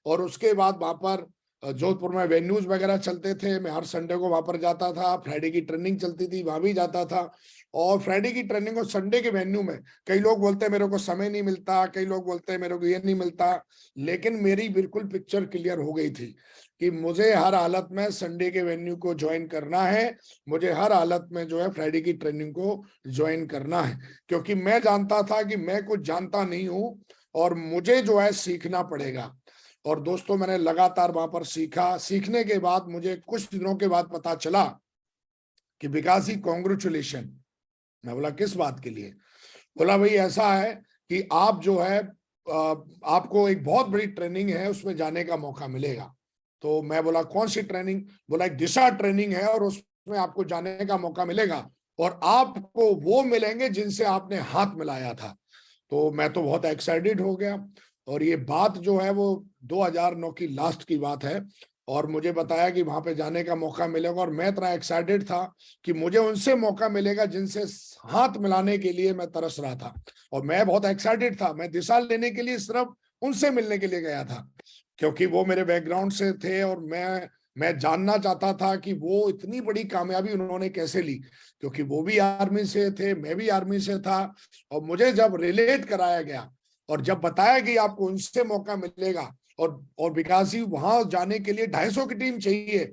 और उसके बाद वहां पर जोधपुर में वेन्यूज वगैरह चलते थे, मैं हर संडे को वहां पर जाता था। फ्राइडे की ट्रेनिंग चलती थी, वहां भी जाता था। और फ्राइडे की ट्रेनिंग और संडे के वेन्यू में कई लोग बोलते हैं मेरे को समय नहीं मिलता, कई लोग बोलते हैं मेरे को ये नहीं मिलता, लेकिन मेरी बिल्कुल पिक्चर क्लियर हो गई थी कि मुझे हर हालत में संडे के वेन्यू को ज्वाइन करना है, मुझे हर हालत में जो है फ्राइडे की ट्रेनिंग को ज्वाइन करना है। क्योंकि मैं जानता था कि मैं कुछ जानता नहीं हूं और मुझे जो है सीखना पड़ेगा। और दोस्तों मैंने लगातार वहां पर सीखा। सीखने के बाद मुझे कुछ दिनों के बाद पता चला कि विकास जी कॉन्ग्रेचुलेशन। मैं बोला किस बात के लिए? बोला भाई ऐसा है कि आप जो है आपको एक बहुत बड़ी ट्रेनिंग है, उसमें जाने का मौका मिलेगा। तो मैं बोला कौन सी ट्रेनिंग? बोला एक दिशा ट्रेनिंग है और उसमें आपको जाने का मौका मिलेगा और आपको वो मिलेंगे जिनसे आपने हाथ मिलाया था। तो मैं तो बहुत एक्साइटेड हो गया। और ये बात जो है वो 2009 की लास्ट की बात है और मुझे बताया कि वहां पे जाने का मौका मिलेगा और मैं इतना एक्साइटेड था कि मुझे उनसे मौका मिलेगा जिनसे हाथ मिलाने के लिए मैं तरस रहा था। और मैं बहुत एक्साइटेड था, मैं दिशा लेने के लिए सिर्फ उनसे मिलने के लिए गया था क्योंकि वो मेरे बैकग्राउंड से थे और मैं जानना चाहता था कि वो इतनी बड़ी कामयाबी उन्होंने कैसे ली, क्योंकि वो भी आर्मी से थे, मैं भी आर्मी से था। और मुझे जब रिलेट कराया गया और जब बताया कि आपको उनसे मौका मिलेगा और विकास जी वहां जाने के लिए 250 की टीम चाहिए,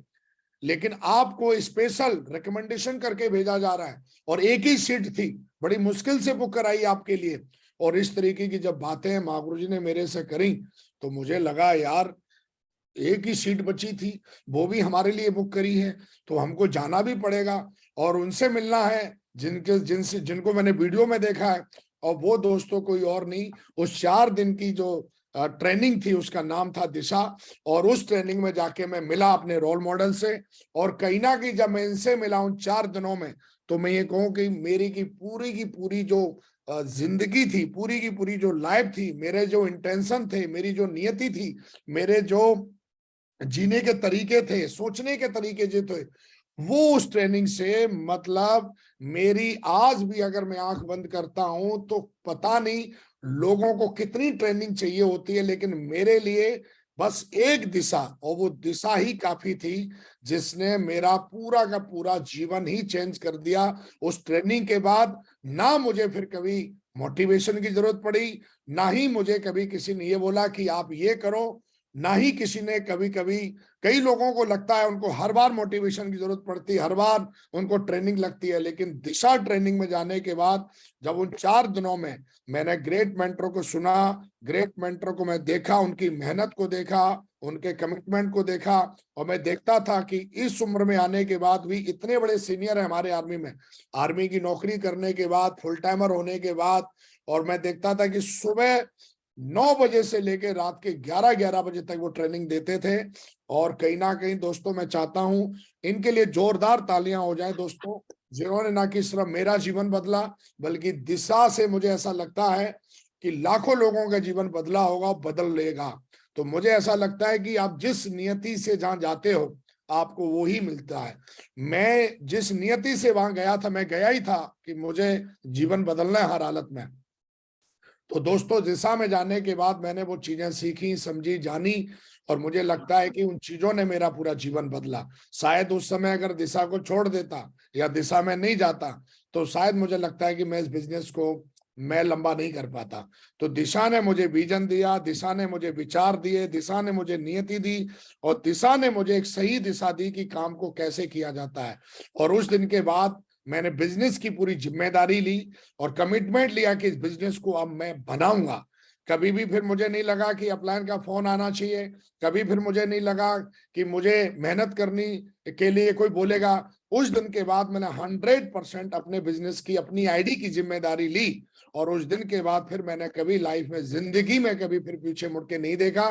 लेकिन आपको स्पेशल रिकमेंडेशन करके भेजा जा रहा है और एक ही सीट थी, बड़ी मुश्किल से बुक कराई आपके लिए। और इस तरीके की जब बातें महागुरु जी ने मेरे से करी तो मुझे लगा यार एक ही सीट बची थी, वो भी हमारे लिए बुक करी है, तो हमको जाना भी पड़ेगा और उनसे मिलना है जिनको मैंने वीडियो में देखा है। और वो दोस्तों कोई और नहीं, उस 4 दिन की जो ट्रेनिंग थी उसका नाम था दिशा। और उस ट्रेनिंग में जाके मैं मिला अपने रोल मॉडल से और कहीं ना कहीं जब मैं इनसे मिला उन 4 दिनों में, तो मैं ये कहूँ कि मेरी की पूरी जो जिंदगी थी, पूरी की पूरी जो लाइफ थी, मेरे जो इंटेंशन थे, मेरी जो नियति थी, मेरे जो जीने के तरीके थे, सोचने के तरीके जो थे, वो उस ट्रेनिंग से मतलब मेरी आज भी अगर मैं आंख बंद करता हूं तो पता नहीं लोगों को कितनी ट्रेनिंग चाहिए होती है, लेकिन मेरे लिए बस एक दिशा, और वो दिशा ही काफी थी जिसने मेरा पूरा का पूरा जीवन ही चेंज कर दिया। उस ट्रेनिंग के बाद ना मुझे फिर कभी मोटिवेशन की जरूरत पड़ी, ना ही मुझे कभी किसी ने ये बोला कि आप ये करो, ना ही किसी ने कभी कभी, कई लोगों को लगता है उनको हर बार मोटिवेशन की जरूरत पड़ती है, हर बार उनको ट्रेनिंग लगती है, लेकिन दिशा ट्रेनिंग में जाने के बाद जब उन 4 दिनों में मैंने ग्रेट मेंटरों को सुना, ग्रेट मेंटरों को मैं देखा, उनकी मेहनत को देखा, उनके कमिटमेंट को देखा, और मैं देखता था कि इस उम्र में आने के बाद भी इतने बड़े सीनियर है हमारे आर्मी में, आर्मी की नौकरी करने के बाद, फुल टाइमर होने के बाद, और मैं देखता था कि सुबह 9 बजे से लेकर रात के 11 बजे तक वो ट्रेनिंग देते थे। और कहीं ना कहीं दोस्तों मैं चाहता हूं इनके लिए जोरदार तालियां हो जाए दोस्तों, जिन्होंने ना कि सिर्फ मेरा जीवन बदला, बल्कि दिशा से मुझे ऐसा लगता है कि लाखों लोगों का जीवन बदला होगा, बदल लेगा। तो मुझे ऐसा लगता है कि आप जिस नियति से जहां जाते हो आपको वो ही मिलता है। मैं जिस नियति से वहां गया था, मैं गया ही था कि मुझे जीवन बदलना है हर हालत में। तो दोस्तों दिशा में जाने के बाद मैंने वो चीजें सीखी, समझी, जानी, और मुझे लगता है कि उन चीजों ने मेरा पूरा जीवन बदला। शायद उस समय अगर दिशा को छोड़ देता या दिशा में नहीं जाता तो शायद मुझे लगता है कि मैं इस बिजनेस को मैं लंबा नहीं कर पाता। तो दिशा ने मुझे विजन दिया, दिशा ने मुझे विचार दिए, दिशा ने मुझे नियति दी, और दिशा ने मुझे एक सही दिशा दी कि काम को कैसे किया जाता है। और उस दिन के बाद मैंने बिजनेस की पूरी जिम्मेदारी ली और कमिटमेंट लिया कि इस बिजनेस को अब मैं बनाऊंगा। कभी भी फिर मुझे नहीं लगा कि अपलाइन का फोन आना चाहिए, कभी फिर मुझे नहीं लगा कि मुझे मेहनत करनी के लिए कोई बोलेगा। उस दिन के बाद मैंने 100% अपने बिजनेस की, अपनी आईडी की जिम्मेदारी ली, और उस दिन के बाद फिर मैंने कभी लाइफ में, जिंदगी में कभी फिर पीछे मुड़ के नहीं देखा।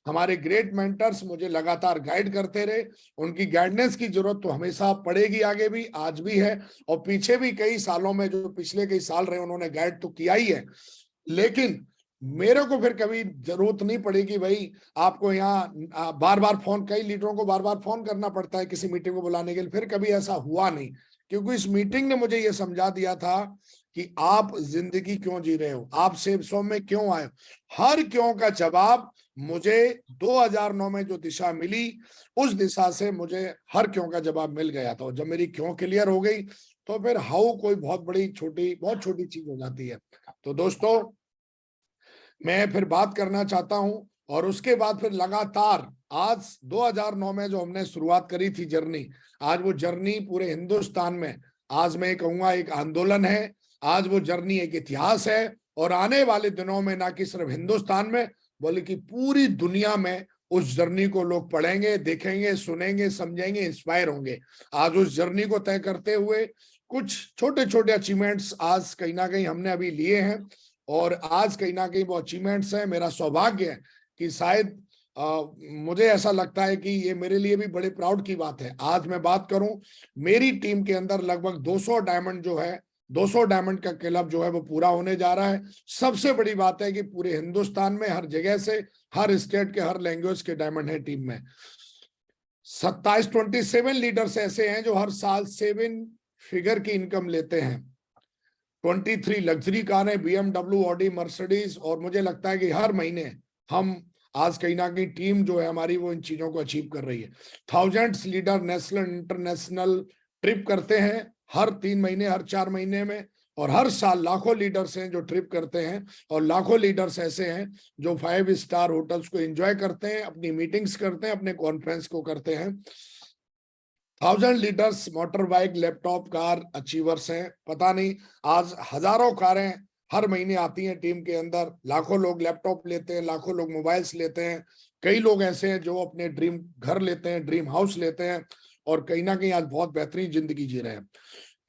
हमारे ग्रेट मेंटर्स मुझे लगातार गाइड करते रहे, उनकी गाइडेंस की जरूरत तो हमेशा पड़ेगी, आगे भी, आज भी है, और पीछे भी कई सालों में, जो पिछले कई साल रहे, उन्होंने गाइड तो किया ही है। लेकिन मेरे को फिर कभी जरूरत नहीं पड़ी कि भाई आपको यहाँ बार बार फोन, कई लीडरों को बार बार फोन करना पड़ता है किसी मीटिंग को बुलाने के लिए, फिर कभी ऐसा हुआ नहीं, क्योंकि इस मीटिंग ने मुझे ये समझा दिया था कि आप जिंदगी क्यों जी रहे हो, आप सेफ जोन में क्यों आए हो। हर क्यों का जवाब मुझे 2009 में जो दिशा मिली, उस दिशा से मुझे हर क्यों का जवाब मिल गया था। जब मेरी क्यों क्लियर हो गई तो फिर हाउ कोई बहुत छोटी चीज हो जाती है। तो दोस्तों, मैं फिर बात करना चाहता हूं, और उसके बाद फिर लगातार आज 2009 में जो हमने शुरुआत करी थी जर्नी, आज वो जर्नी पूरे हिंदुस्तान में, आज मैं कहूंगा एक आंदोलन है। आज वो जर्नी एक इतिहास है, और आने वाले दिनों में ना कि सिर्फ हिंदुस्तान में बल्कि पूरी दुनिया में उस जर्नी को लोग पढ़ेंगे, देखेंगे, सुनेंगे, समझेंगे, इंस्पायर होंगे। आज उस जर्नी को तय करते हुए कुछ छोटे छोटे अचीवमेंट्स आज कहीं ना कहीं हमने अभी लिए हैं, और आज कहीं ना कहीं वो अचीवमेंट्स हैं। मेरा सौभाग्य है कि शायद मुझे ऐसा लगता है कि ये मेरे लिए भी बड़े प्राउड की बात है। आज मैं बात करूं, मेरी टीम के अंदर लगभग 200 डायमंड जो है, 200 डायमंड का क्लब जो है वो पूरा होने जा रहा है। सबसे बड़ी बात है कि पूरे हिंदुस्तान में हर जगह से, हर स्टेट के, हर लैंग्वेज के डायमंड है टीम में। 27 लीडर्स ऐसे हैं जो हर साल 7 फिगर की इनकम लेते हैं। 23 लग्जरी कारें, BMW, ऑडी, मर्सिडीज, और मुझे लगता है कि हर महीने हम आज कहीं ना कहीं टीम जो है हमारी वो इन चीजों को अचीव कर रही है। Thousands leader national international trip करते हैं हर 3 महीने, हर 4 महीने में, और हर साल लाखों लीडर्स हैं जो ट्रिप करते हैं, और लाखों लीडर्स ऐसे हैं जो 5 स्टार होटल्स को एंजॉय करते हैं, अपनी मीटिंग्स करते हैं, अपने कॉन्फ्रेंस को करते हैं। 1000 leaders motor bike, laptop, car achievers हैं। पता नहीं, आज हजारों कारें हर महीने आती हैं टीम के अंदर, लाखों लोग लैपटॉप लेते हैं, लाखों लोग मोबाइल्स लेते हैं। कई लोग ऐसे हैं जो अपने ड्रीम घर लेते हैं, ड्रीम हाउस लेते हैं, और कहीं ना कहीं आज बहुत बेहतरीन जिंदगी जी रहे हैं।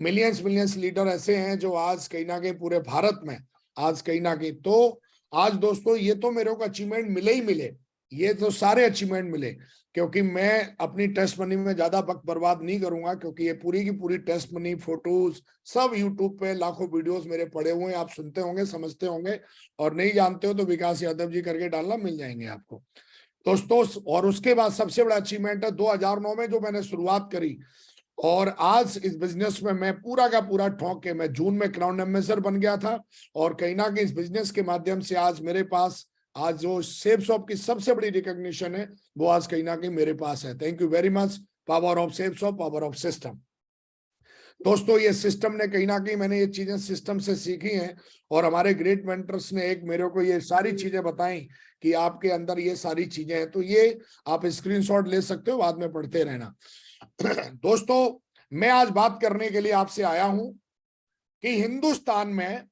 मिलियंस लीडर ऐसे हैं जो आज कहीं ना कहीं पूरे भारत में, आज कहीं ना कहीं, तो आज दोस्तों ये तो मेरे को अचीवमेंट मिले ही मिले, ये तो सारे अचीवमेंट मिले, क्योंकि मैं अपनी टेस्ट मनी में ज्यादा वक्त बर्बाद नहीं करूंगा, क्योंकि ये पूरी की पूरी टेस्ट मनी फोटोज सब यूट्यूब पे लाखों वीडियोस मेरे पड़े हुए हैं। आप सुनते होंगे, समझते होंगे, और नहीं जानते हो तो विकास यादव जी करके डालना, मिल जाएंगे आपको दोस्तों। और उसके बाद सबसे बड़ा अचीवमेंट है 2009 में जो मैंने शुरुआत करी, और आज इस बिजनेस में मैं पूरा का पूरा ठोक के, मैं जून में क्राउन एम्बेसडर बन गया था, और कहीं ना कहीं इस बिजनेस के माध्यम से आज मेरे पास, आज जो सेफ शॉप की सबसे बड़ी रिकॉग्निशन है वो आज कहीं ना कहीं मेरे पास है। Thank you very much. Power of safe shop, power of system. दोस्तों, ये सिस्टम ने कहीं ना कहीं, मैंने ये चीजें सिस्टम से सीखी हैं, और हमारे ग्रेट मेंटर्स ने एक मेरे को ये सारी चीजें बताई कि आपके अंदर ये सारी चीजें हैं। तो ये आप स्क्रीनशॉट ले सकते हो, बाद में पढ़ते रहना। दोस्तों, मैं आज बात करने के लिए आपसे आया हूं कि हिंदुस्तान में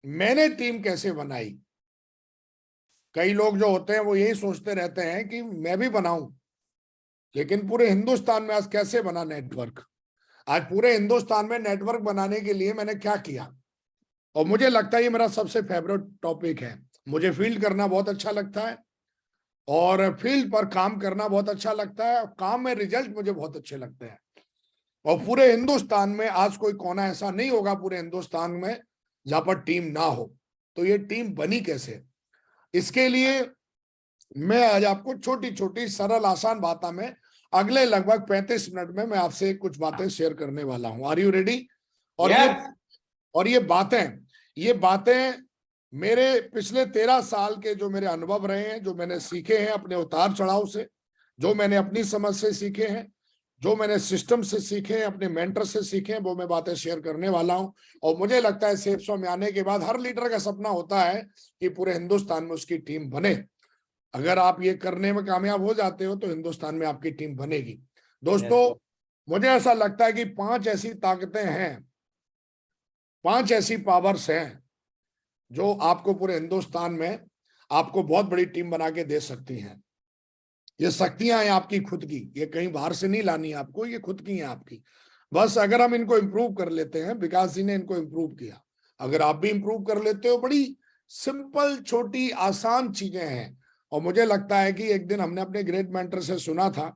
मैंने टीम कैसे बनाई। कई लोग जो होते हैं वो यही सोचते रहते हैं कि मैं भी बनाऊं, लेकिन पूरे हिंदुस्तान में आज कैसे बना नेटवर्क। आज पूरे हिंदुस्तान में नेटवर्क बनाने के लिए मैंने क्या किया, और मुझे लगता है ये मेरा सबसे फेवरेट टॉपिक है। मुझे फील्ड करना बहुत अच्छा लगता है, और फील्ड पर काम करना बहुत अच्छा लगता है, और काम में रिजल्ट मुझे बहुत अच्छे लगते हैं। और पूरे हिंदुस्तान में आज कोई कोना ऐसा नहीं होगा पूरे हिंदुस्तान में जहां पर टीम ना हो। तो ये टीम बनी कैसे, इसके लिए मैं आज आपको छोटी छोटी सरल आसान बातों में अगले लगभग 35 मिनट में मैं आपसे कुछ बातें शेयर करने वाला हूं। Are you ready? और ये बातें मेरे पिछले 13 साल के जो मेरे अनुभव रहे हैं, जो मैंने सीखे हैं अपने उतार चढ़ाव से, जो मैंने अपनी समझ से सीखे हैं, जो मैंने सिस्टम से सीखे हैं, अपने मेंटर से सीखे हैं, वो मैं बातें शेयर करने वाला हूं। और मुझे लगता है सेफ शॉप में आने के बाद हर लीडर का सपना होता है कि पूरे हिंदुस्तान में उसकी टीम बने। अगर आप ये करने में कामयाब हो जाते हो तो हिंदुस्तान में आपकी टीम बनेगी। दोस्तों, मुझे ऐसा लगता है कि 5 ऐसी ताकतें हैं, 5 ऐसी पावर्स हैं जो आपको पूरे हिंदुस्तान में आपको बहुत बड़ी टीम बना के दे सकती हैं। ये शक्तियां हैं आपकी खुद की, ये कहीं बाहर से नहीं लानी आपको, ये खुद की हैं आपकी। बस अगर हम इनको इम्प्रूव कर लेते हैं, विकास जी ने इनको इम्प्रूव किया, अगर आप भी इम्प्रूव कर लेते हो, बड़ी सिंपल छोटी आसान चीजें हैं। और मुझे लगता है कि एक दिन हमने अपने ग्रेट मेंटर से सुना था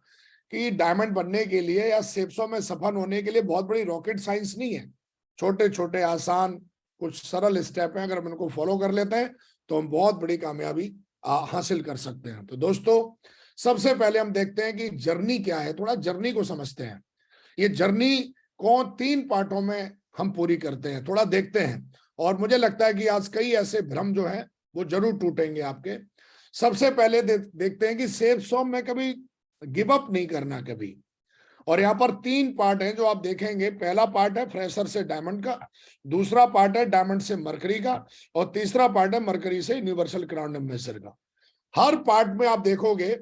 कि डायमंड बनने के लिए या सेप्सो में सफल होने के लिए बहुत बड़ी रॉकेट साइंस नहीं है, छोटे छोटे आसान कुछ सरल स्टेप हैं, अगर हम इनको फॉलो कर लेते हैं तो हम बहुत बड़ी कामयाबी हासिल कर सकते हैं। तो दोस्तों, सबसे पहले हम देखते हैं कि जर्नी क्या है, थोड़ा जर्नी को समझते हैं। ये जर्नी को 3 पार्टों में हम पूरी करते हैं, थोड़ा देखते हैं। और मुझे लगता है कि आज कई ऐसे भ्रम जो है वो जरूर टूटेंगे आपके। सबसे पहले देखते हैं कि सेफ शॉप में कभी गिव अप नहीं करना कभी। और यहाँ पर 3 पार्ट हैं जो आप देखेंगे। पहला पार्ट है फ्रेशर से डायमंड का, दूसरा पार्ट है डायमंड से मरकरी का, और तीसरा पार्ट है मरकरी से यूनिवर्सल क्राउन एम्बेसडर का। हर पार्ट में आप देखोगे,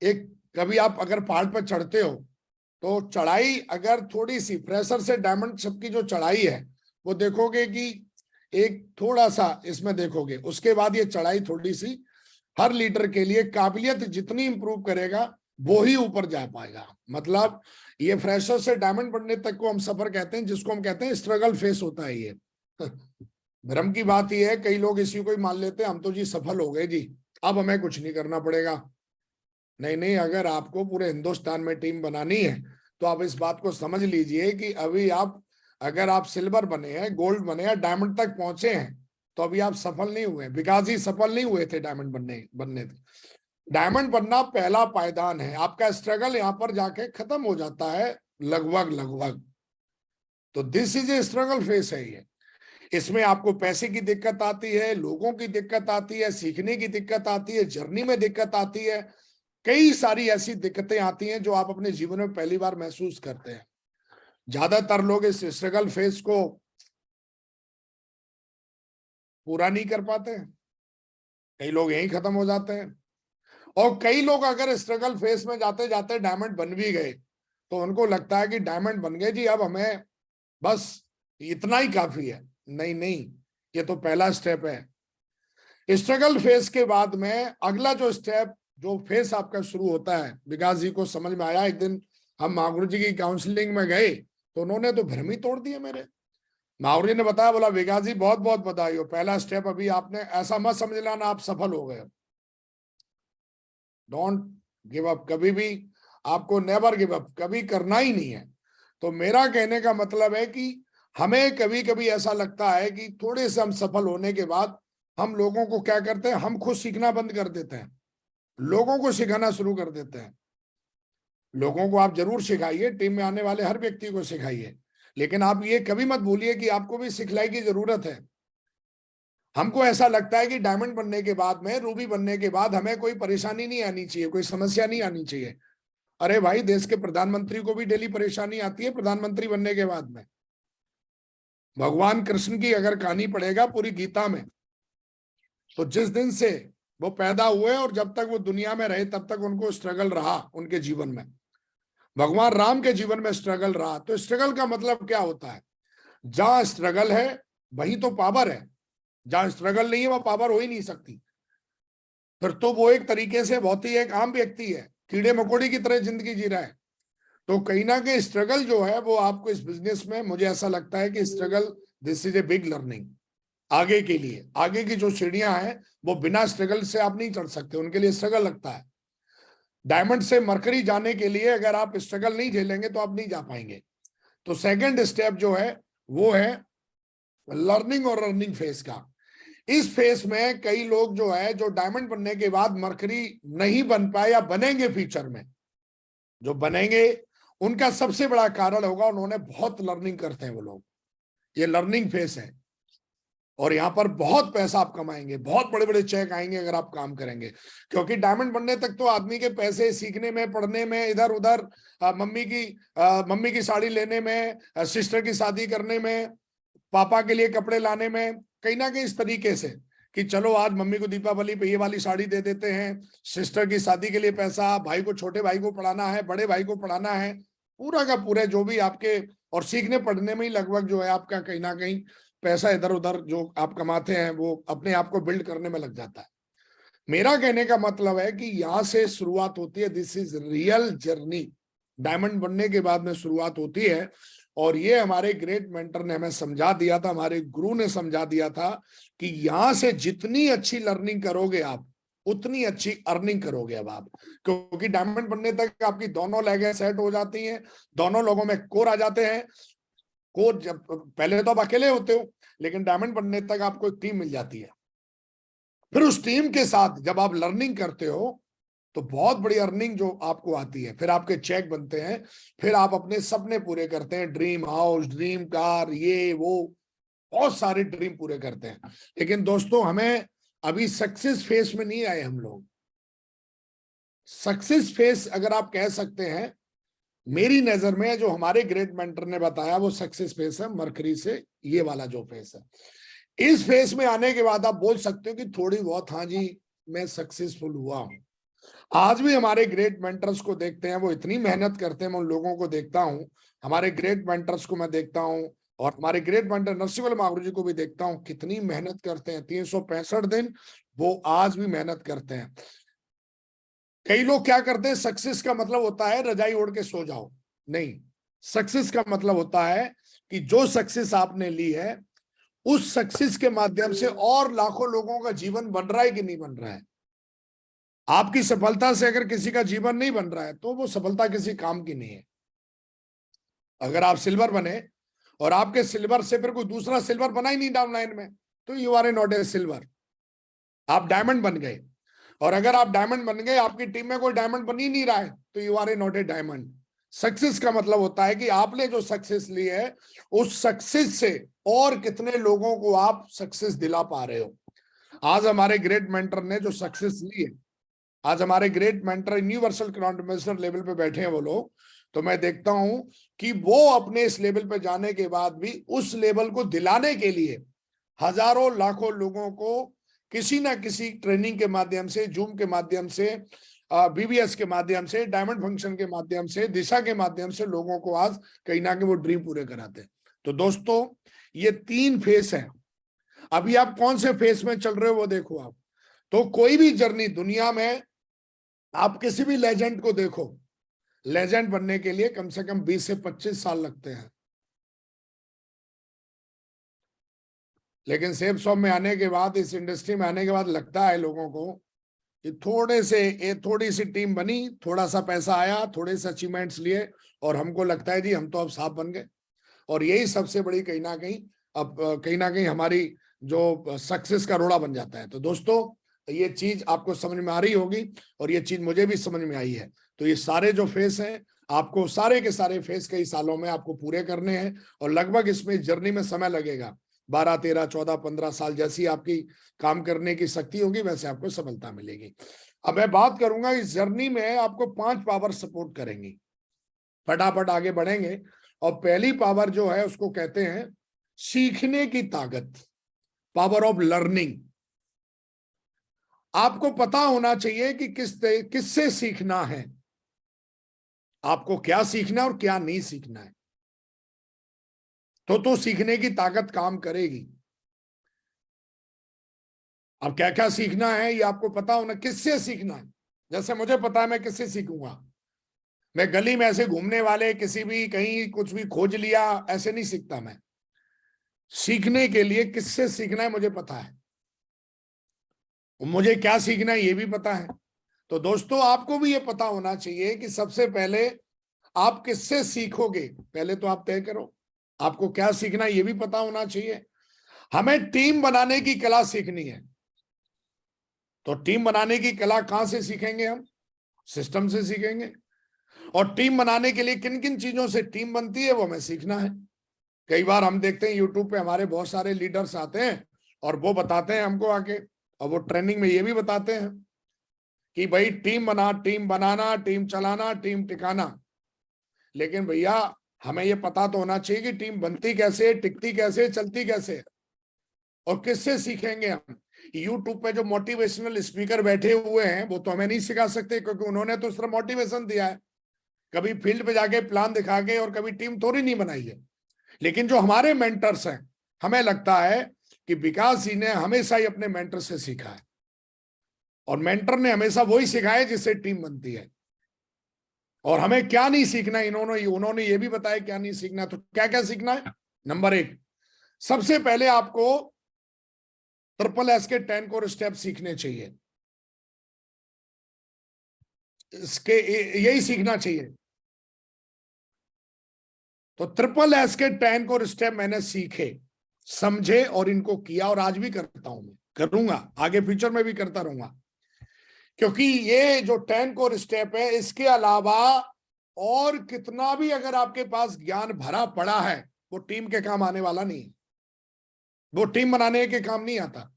एक कभी आप अगर पहाड़ पर चढ़ते हो तो चढ़ाई अगर थोड़ी सी फ्रेशर से डायमंड सबकी जो चढ़ाई है वो देखोगे कि एक थोड़ा सा इसमें देखोगे, उसके बाद ये चढ़ाई थोड़ी सी हर लीडर के लिए काबिलियत जितनी इंप्रूव करेगा वो ही ऊपर जा पाएगा। मतलब ये फ्रेशर से डायमंड बनने तक को हम सफर कहते हैं, जिसको हम कहते हैं स्ट्रगल फेस होता है ये। भ्रम की बात ये है, कई लोग इसी को ही मान लेते हैं हम तो जी सफल हो गए जी, अब हमें कुछ नहीं करना पड़ेगा। नहीं नहीं, अगर आपको पूरे हिंदुस्तान में टीम बनानी है तो आप इस बात को समझ लीजिए कि अभी आप अगर आप सिल्वर बने हैं, गोल्ड बने हैं, डायमंड तक पहुंचे हैं तो अभी आप सफल नहीं हुए। विकास जी सफल नहीं हुए थे डायमंड बनने थे। डायमंड बनना पहला पायदान है, आपका स्ट्रगल यहाँ पर जाके खत्म हो जाता है लगभग। तो this is a struggle face है ये। इसमें आपको पैसे की दिक्कत आती है, लोगों की दिक्कत आती है, सीखने की दिक्कत आती है, जर्नी में दिक्कत आती है, कई सारी ऐसी दिक्कतें आती हैं जो आप अपने जीवन में पहली बार महसूस करते हैं। ज्यादातर लोग इस स्ट्रगल फेज को पूरा नहीं कर पाते हैं, कई लोग यहीं खत्म हो जाते हैं। और कई लोग अगर स्ट्रगल फेज में जाते जाते डायमंड बन भी गए तो उनको लगता है कि डायमंड बन गए जी, अब हमें बस इतना ही काफी है। नहीं नहीं, ये तो पहला स्टेप है। स्ट्रगल फेज के बाद में अगला जो स्टेप जो फेस आपका शुरू होता है, विकास जी को समझ में आया। एक दिन हम महागुरु जी की काउंसलिंग में गए तो उन्होंने तो भ्रम ही तोड़ दिए मेरे। महागुरु जी ने बताया, बोला विकास जी बहुत बहुत बधाई हो, पहला स्टेप अभी आपने, ऐसा मत समझ लेना आप सफल हो गए। डोंट गिव अप, कभी भी आपको नेवर गिव अप कभी करना ही नहीं है। तो मेरा कहने का मतलब है कि हमें कभी कभी ऐसा लगता है कि थोड़े से हम सफल होने के बाद हम लोगों को क्या करते हैं, हम खुद सीखना बंद कर देते हैं, लोगों को सिखाना शुरू कर देते हैं। लोगों को आप जरूर सिखाइए, टीम में आने वाले हर व्यक्ति को सिखाइए, लेकिन आप ये कभी मत भूलिए कि आपको भी सिखलाई की जरूरत है। हमको ऐसा लगता है कि डायमंड बनने के बाद में, रूबी बनने के बाद हमें कोई परेशानी नहीं आनी चाहिए, कोई समस्या नहीं आनी चाहिए। अरे भाई, देश के प्रधानमंत्री को भी डेली परेशानी आती है प्रधानमंत्री बनने के बाद में। भगवान कृष्ण की अगर कहानी पढ़ेगा पूरी गीता में, तो जिस दिन से वो पैदा हुए और जब तक वो दुनिया में रहे तब तक उनको स्ट्रगल रहा उनके जीवन में। भगवान राम के जीवन में स्ट्रगल रहा। तो स्ट्रगल का मतलब क्या होता है, जहां स्ट्रगल है वहीं तो पावर है, जहां स्ट्रगल नहीं है वहां पावर हो ही नहीं सकती। फिर तो वो एक तरीके से बहुत ही एक आम व्यक्ति है, कीड़े मकोड़े की तरह जिंदगी जी रहा है। तो कहीं ना कहीं स्ट्रगल जो है वो आपको इस बिजनेस में, मुझे ऐसा लगता है कि struggle, this is a big learning. आगे के लिए, आगे की जो सीढ़ियां हैं वो बिना स्ट्रगल से आप नहीं चढ़ सकते, उनके लिए स्ट्रगल लगता है। डायमंड से मरकरी जाने के लिए अगर आप स्ट्रगल नहीं झेलेंगे तो आप नहीं जा पाएंगे। तो सेकंड स्टेप जो है वो है लर्निंग और अर्निंग फेज का। इस फेज में कई लोग जो है, जो डायमंड बनने के बाद मरकरी नहीं बन पाए या बनेंगे फ्यूचर में, जो बनेंगे उनका सबसे बड़ा कारण होगा उन्होंने बहुत लर्निंग करते हैं वो लोग। ये लर्निंग फेज है और यहाँ पर बहुत पैसा आप कमाएंगे, बहुत बड़े बड़े चेक आएंगे अगर आप काम करेंगे। क्योंकि डायमंड बनने तक तो आदमी के पैसे सीखने में, पढ़ने में, इधर उधर मम्मी की साड़ी लेने में, सिस्टर की शादी करने में, पापा के लिए कपड़े लाने में, कहीं ना कहीं इस तरीके से कि चलो आज मम्मी को दीपावली पे ये वाली साड़ी दे देते हैं, सिस्टर की शादी के लिए पैसा, भाई को, छोटे भाई को पढ़ाना है, बड़े भाई को पढ़ाना है, पूरा का पूरा जो भी आपके, और सीखने पढ़ने में ही लगभग जो है आपका कहीं ना कहीं पैसा इधर उधर जो आप कमाते हैं वो अपने आप को बिल्ड करने में लग जाता है। मेरा कहने का मतलब है कि यहां से शुरुआत होती है, this is real journey. Diamond बनने के बाद में शुरुआत होती है। और ये हमारे ग्रेट मेंटर ने हमें समझा दिया था, हमारे गुरु ने समझा दिया था कि यहां से जितनी अच्छी लर्निंग करोगे आप उतनी अच्छी अर्निंग करोगे अब आप। क्योंकि डायमंड बनने तक आपकी दोनों लेगें सेट हो जाती हैं, दोनों लोगों में कोर आ जाते हैं। कोर जब पहले तो आप अकेले होते हो, लेकिन डायमंड बनने तक आपको एक टीम मिल जाती है। फिर उस टीम के साथ जब आप लर्निंग करते हो तो बहुत बड़ी अर्निंग जो आपको आती है, फिर आपके चेक बनते हैं, फिर आप अपने सपने पूरे करते हैं, ड्रीम हाउस, ड्रीम कार, ये वो बहुत सारे ड्रीम पूरे करते हैं। लेकिन दोस्तों हमें अभी सक्सेस फेस में नहीं आए हम लोग। सक्सेस फेस अगर आप कह सकते हैं, मेरी नजर में जो हमारे ग्रेट मेंटर ने बताया वो सक्सेस फेस है, मरकरी से ये वाला जो फेस है। इस फेस में आने के बाद आप बोल सकते हो कि थोड़ी बहुत, हाँ जी मैं सक्सेसफुल हुआ हूं। आज भी हमारे ग्रेट मेंटर्स को देखते हैं, वो इतनी मेहनत करते हैं, मैं उन लोगों को देखता हूं, हमारे ग्रेट मेंटर्स को मैं देखता हूं, और हमारे ग्रेट मेंटर नरसिंह महागुरु जी को भी देखता हूं, कितनी मेहनत करते हैं। 365 दिन वो आज भी मेहनत करते हैं। कई लोग क्या करते हैं, सक्सेस का मतलब होता है रजाई ओढ़ के सो जाओ। नहीं, सक्सेस का मतलब होता है कि जो सक्सेस आपने ली है, उस सक्सेस के माध्यम से और लाखों लोगों का जीवन बन रहा है कि नहीं बन रहा है। आपकी सफलता से अगर किसी का जीवन नहीं बन रहा है तो वो सफलता किसी काम की नहीं है। अगर आप सिल्वर बने और आपके सिल्वर से फिर कोई दूसरा सिल्वर बना ही नहीं डाउनलाइन में, तो you are not a silver. आप डायमंड बन गए, और अगर आप डायमंड बन गए, आपकी टीम में कोई डायमंड बन ही नहीं रहा है, तो you are not a diamond. Success का मतलब होता है कि आपने जो सक्सेस ली है, उस सक्सेस से और कितने लोगों को आप सक्सेस दिला पा रहे हो। आज हमारे ग्रेट मेंटर ने जो सक्सेस ली है, आज हमारे great mentor universal grand ambassador level पे बैठे हैं वो लोग, तो मैं देखता हूं कि वो अपने इस लेवल पे जाने के बाद भी उस लेवल को दिलाने के लिए हजारों लाखों लोगों को किसी ना किसी ट्रेनिंग के माध्यम से, जूम के माध्यम से, बीबीएस के माध्यम से, डायमंड फंक्शन के माध्यम से, दिशा के माध्यम से लोगों को आज कहीं ना कहीं वो ड्रीम पूरे कराते हैं। तो दोस्तों, ये 3 फेस है। अभी आप कौन से फेस में चल रहे हो वो देखो आप। तो कोई भी जर्नी दुनिया में, आप किसी भी लेजेंड को देखो, लेजेंड बनने के लिए कम से कम 20 से 25 साल लगते हैं। लेकिन सेफ शॉप में आने के बाद, इस इंडस्ट्री में आने के बाद लगता है लोगों को कि थोड़ी सी टीम बनी, थोड़ा सा पैसा आया, थोड़े से अचीवमेंट्स लिए, और हमको लगता है जी हम तो अब साफ बन गए। और यही सबसे बड़ी कहीं ना कहीं, अब कहीं ना कहीं हमारी जो सक्सेस का रोड़ा बन जाता है। तो दोस्तों, ये चीज आपको समझ में आ रही होगी, और ये चीज मुझे भी समझ में आई है। तो ये सारे जो फेस हैं, आपको सारे के सारे फेस कई सालों में आपको पूरे करने हैं, और लगभग इसमें जर्नी में समय लगेगा 12, 13, 14, 15 साल। जैसी आपकी काम करने की शक्ति होगी, वैसे आपको सफलता मिलेगी। अब मैं बात करूंगा, इस जर्नी में आपको 5 पावर सपोर्ट करेंगी। फटाफट आगे बढ़ेंगे। और पहली पावर जो है उसको कहते हैं सीखने की ताकत, पावर ऑफ लर्निंग। आपको पता होना चाहिए कि किससे सीखना है, आपको क्या सीखना है और क्या नहीं सीखना है, तो सीखने की ताकत काम करेगी। अब क्या क्या सीखना है ये आपको पता होना, किससे सीखना है। जैसे मुझे पता है मैं किससे सीखूंगा। मैं गली में ऐसे घूमने वाले किसी भी कहीं कुछ भी खोज लिया ऐसे नहीं सीखता। मैं सीखने के लिए किससे सीखना है मुझे पता है, मुझे क्या सीखना है ये भी पता है। तो दोस्तों, आपको भी ये पता होना चाहिए कि सबसे पहले आप किससे सीखोगे, पहले तो आप तय करो आपको क्या सीखना है, ये भी पता होना चाहिए। हमें टीम बनाने की कला सीखनी है, तो टीम बनाने की कला कहां से सीखेंगे हम? सिस्टम से सीखेंगे। और टीम बनाने के लिए किन किन चीजों से टीम बनती है वो हमें सीखना है। कई बार हम देखते हैं यूट्यूब पे हमारे बहुत सारे लीडर्स आते हैं और वो बताते हैं हमको आके, और वो ट्रेनिंग में ये भी बताते हैं कि भाई टीम बनाना, टीम चलाना, टीम टिकाना। लेकिन भैया, हमें ये पता तो होना चाहिए कि टीम बनती कैसे, टिकती कैसे, चलती कैसे, और किससे सीखेंगे हम। यूट्यूब पे जो मोटिवेशनल स्पीकर बैठे हुए हैं वो तो हमें नहीं सिखा सकते, क्योंकि उन्होंने तो सिर्फ मोटिवेशन दिया है, कभी फील्ड पे जाके प्लान दिखा के, और कभी टीम थोड़ी नहीं बनाई है। लेकिन जो हमारे मेंटर्स हैं, हमें लगता है कि विकास जी ने हमेशा ही अपने मेंटर से सीखा है, और मेंटर ने हमेशा वही सिखाया जिससे टीम बनती है। और हमें क्या नहीं सीखना है, उन्होंने ये भी बताया क्या नहीं सीखना। तो क्या क्या सीखना है? नंबर 1, सबसे पहले आपको SSS के 10 कोर स्टेप सीखने चाहिए। इसके यही सीखना चाहिए। तो SSS के 10 कोर स्टेप मैंने सीखे, समझे, और इनको किया, और आज भी करता हूं, मैं करूंगा, आगे फ्यूचर में भी करता रहूंगा। क्योंकि ये जो 10 कोर स्टेप है, इसके अलावा और कितना भी अगर आपके पास ज्ञान भरा पड़ा है, वो टीम के काम आने वाला नहीं है, वो टीम बनाने के काम नहीं आता।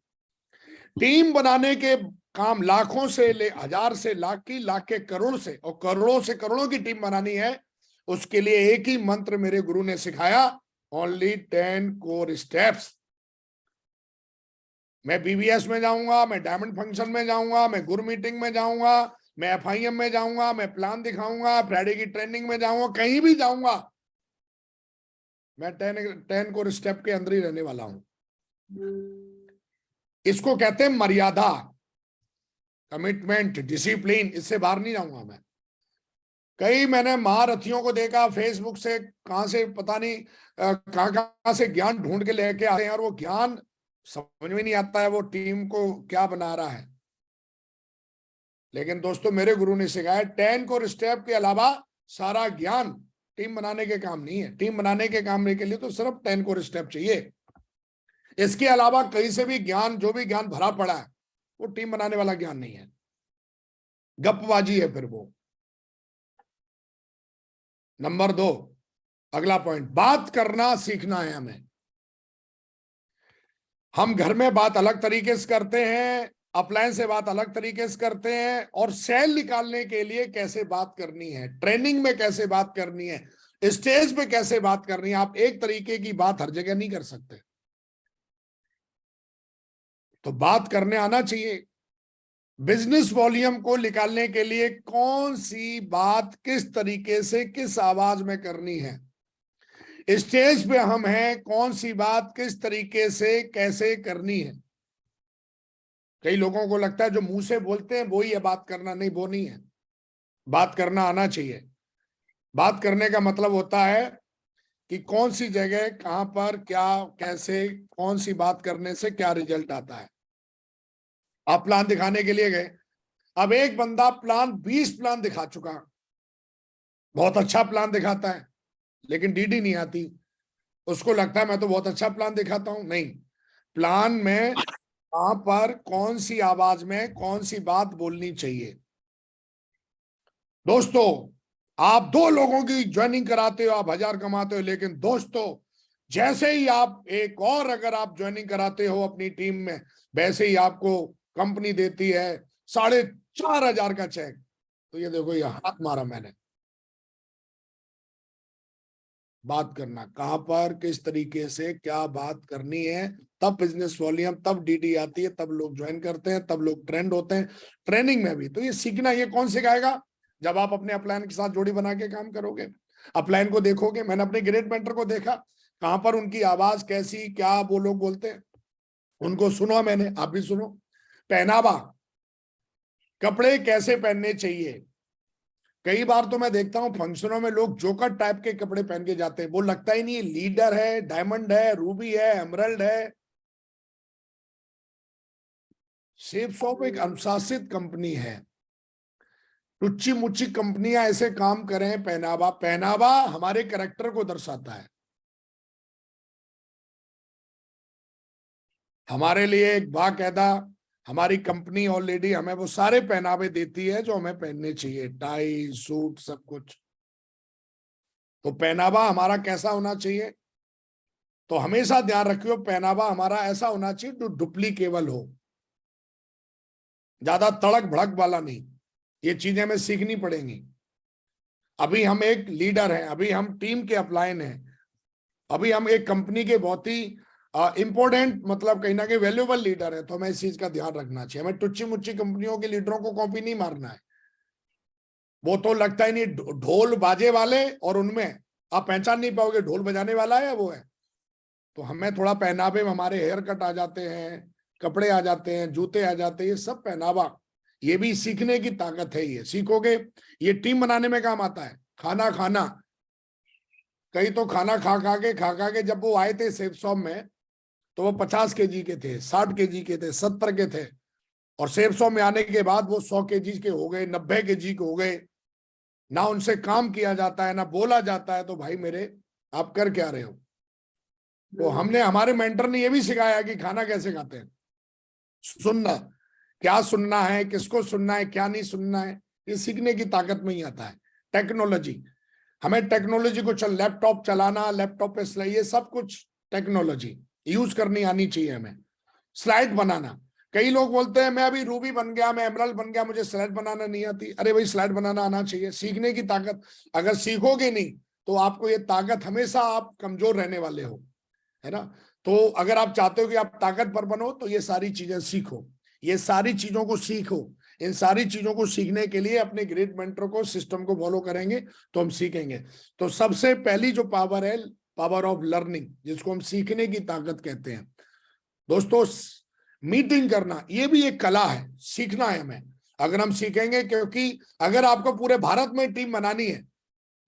टीम बनाने के काम लाखों से ले हजार से लाख की, लाख के करोड़ से, और करोड़ों से करोड़ों की टीम बनानी है, उसके लिए एक ही मंत्र मेरे गुरु ने सिखाया, ओनली 10 कोर स्टेप्स। मैं बीबीएस में जाऊंगा, मैं डायमंड फंक्शन में जाऊंगा, मैं गुरु मीटिंग में जाऊंगा, मैं एफआईएम में जाऊंगा, मैं प्लान दिखाऊंगा, फ्राइडे की ट्रेनिंग में जाऊंगा, कहीं भी जाऊंगा, मैं 10 कोर स्टेप के अंदर ही रहने वाला हूं। इसको कहते हैं मर्यादा, कमिटमेंट, डिसिप्लिन। इससे बाहर नहीं जाऊंगा मैं। कई मैंने महारथियों को देखा फेसबुक से, कहां से पता नहीं कहां कहां से ज्ञान ढूंढ के लेके आते हैं, और वो ज्ञान समझ में नहीं आता है वो टीम को क्या बना रहा है। लेकिन दोस्तों मेरे गुरु ने सिखाया 10 कोर स्टेप के अलावा सारा ज्ञान टीम बनाने के काम नहीं है। टीम बनाने के काम के लिए तो सिर्फ 10 कोर स्टेप चाहिए। इसके अलावा कहीं से भी ज्ञान, जो भी ज्ञान भरा पड़ा है, वो टीम बनाने वाला ज्ञान नहीं है, गपबाजी है फिर वो। नंबर 2, अगला पॉइंट, बात करना सीखना है हमें। हम घर में बात अलग तरीके से करते हैं, अपलायंस से बात अलग तरीके से करते हैं, और सेल निकालने के लिए कैसे बात करनी है, ट्रेनिंग में कैसे बात करनी है, स्टेज पे कैसे बात करनी है, आप एक तरीके की बात हर जगह नहीं कर सकते। तो बात करने आना चाहिए। बिजनेस वॉल्यूम को निकालने के लिए कौन सी बात किस तरीके से किस आवाज में करनी है, स्टेज पे हम हैं, कौन सी बात किस तरीके से कैसे करनी है। कई लोगों को लगता है जो मुंह से बोलते हैं वो ही है बात करना, नहीं वो नहीं है। बात करना आना चाहिए। बात करने का मतलब होता है कि कौन सी जगह, कहां पर, क्या, कैसे, कौन सी बात करने से क्या रिजल्ट आता है। आप प्लान दिखाने के लिए गए, अब एक बंदा 20 प्लान दिखा चुका, बहुत अच्छा प्लान दिखाता है, लेकिन डीडी नहीं आती। उसको लगता है मैं तो बहुत अच्छा प्लान दिखाता हूं। नहीं, प्लान में कहां पर कौन सी आवाज में कौन सी बात बोलनी चाहिए। दोस्तों आप 2 लोगों की ज्वाइनिंग कराते हो, आप 1000 कमाते हो, लेकिन दोस्तों जैसे ही आप एक और अगर आप ज्वाइनिंग कराते हो अपनी टीम में, वैसे ही आपको कंपनी देती है 4500 का चेक। तो ये देखो, ये हाथ मारा मैंने। बात करना, कहां पर किस तरीके से क्या बात करनी है, तब बिजनेस वॉल्यूम, तब डीडी आती है, तब लोग ज्वाइन करते हैं, तब लोग ट्रेंड होते हैं। ट्रेनिंग में भी तो ये सीखना, ये कौन सिखाएगा? जब आप अपने अपलाइन के साथ जोड़ी बना के काम करोगे, अपलाइन को देखोगे। मैंने अपने ग्रेट मेंटर को देखा, कहां पर उनकी आवाज कैसी, क्या वो लोग बोलते हैं, उनको सुनो मैंने, आप भी सुनो। पहनावा, कपड़े कैसे पहनने चाहिए। कई बार तो मैं देखता हूं फंक्शनों में लोग जोकर टाइप के कपड़े पहन के जाते हैं, वो लगता ही नहीं है लीडर है, डायमंड है, रूबी है, एमरल्ड है। शेपशॉप एक अनुशासित कंपनी है। टुच्ची मुच्ची कंपनियां ऐसे काम करें। पहनावा, पहनावा हमारे कैरेक्टर को दर्शाता है। हमारे लिए एक बाकायदा हमारी कंपनी ऑलरेडी हमें वो सारे पहनावे देती है जो हमें पहनने चाहिए, टाई, सूट, सब कुछ। तो पहनावा हमारा कैसा होना चाहिए? तो हमेशा ध्यान रखियो, पहनावा हमारा ऐसा होना चाहिए जो डुप्लीकेबल हो, ज्यादा तड़क भड़क वाला नहीं। ये चीजें हमें सीखनी पड़ेंगी। अभी हम एक लीडर हैं, अभी हम टीम के अपलाइन हैं, अभी हम एक कंपनी के बहुत ही इंपॉर्टेंट, मतलब कहीं ना कहीं वैल्यूएबल लीडर है। तो हमें इस चीज का ध्यान रखना चाहिए। हमें टुच्ची मुच्ची कंपनियों के लीडरों को कॉपी नहीं मारना है। वो तो लगता ही नहीं, ढोल बाजे वाले, और उनमें आप पहचान नहीं पाओगे ढोल बजाने वाला है वो है। तो हमें थोड़ा पहनावे में, हमारे हेयर कट आ जाते हैं, कपड़े आ जाते हैं, जूते आ जाते हैं, ये सब पहनावा, ये भी सीखने की ताकत है। ये सीखोगे, ये टीम बनाने में काम आता है। खाना खाना, कई तो खाना खा खा के जब वो आए थे सेफ शॉप में, तो वो 50 केजी के थे, 60 केजी के थे, 70 के थे, और सेफ शॉप में आने के बाद वो 100 केजी के हो गए, 90 केजी के हो गए। ना उनसे काम किया जाता है, ना बोला जाता है। तो भाई मेरे, आप कर क्या रहे हो? तो हमने, हमारे मेंटर ने ये भी सिखाया कि खाना कैसे खाते हैं, सुनना, क्या सुनना है, किसको सुनना है, क्या नहीं सुनना है, ये सीखने की ताकत में ही आता है। टेक्नोलॉजी, हमें टेक्नोलॉजी को लैपटॉप चलाना, लैपटॉप पे ये सब कुछ टेक्नोलॉजी यूज करनी आनी चाहिए हमें। स्लाइड बनाना, कई लोग बोलते हैं मैं अभी रूबी बन गया, मैं एमराल्ड बन गया, मुझे स्लाइड बनाना नहीं आती। अरे भाई, स्लाइड बनाना आना चाहिए, सीखने की ताकत। अगर सीखोगे नहीं तो आपको ये ताकत, हमेशा आप कमजोर रहने वाले हो, है ना। तो अगर आप चाहते हो कि आप ताकतवर बनो तो ये सारी चीजें सीखो, ये सारी चीजों को सीखो। इन सारी चीजों को सीखने के लिए अपने ग्रेट मेंटर को, सिस्टम को फॉलो करेंगे तो हम सीखेंगे। तो सबसे पहली जो पावर है, पावर ऑफ लर्निंग, जिसको हम सीखने की ताकत कहते हैं। दोस्तों, मीटिंग करना ये भी एक कला है, सीखना है हमें। अगर हम सीखेंगे, क्योंकि अगर आपको पूरे भारत में टीम बनानी है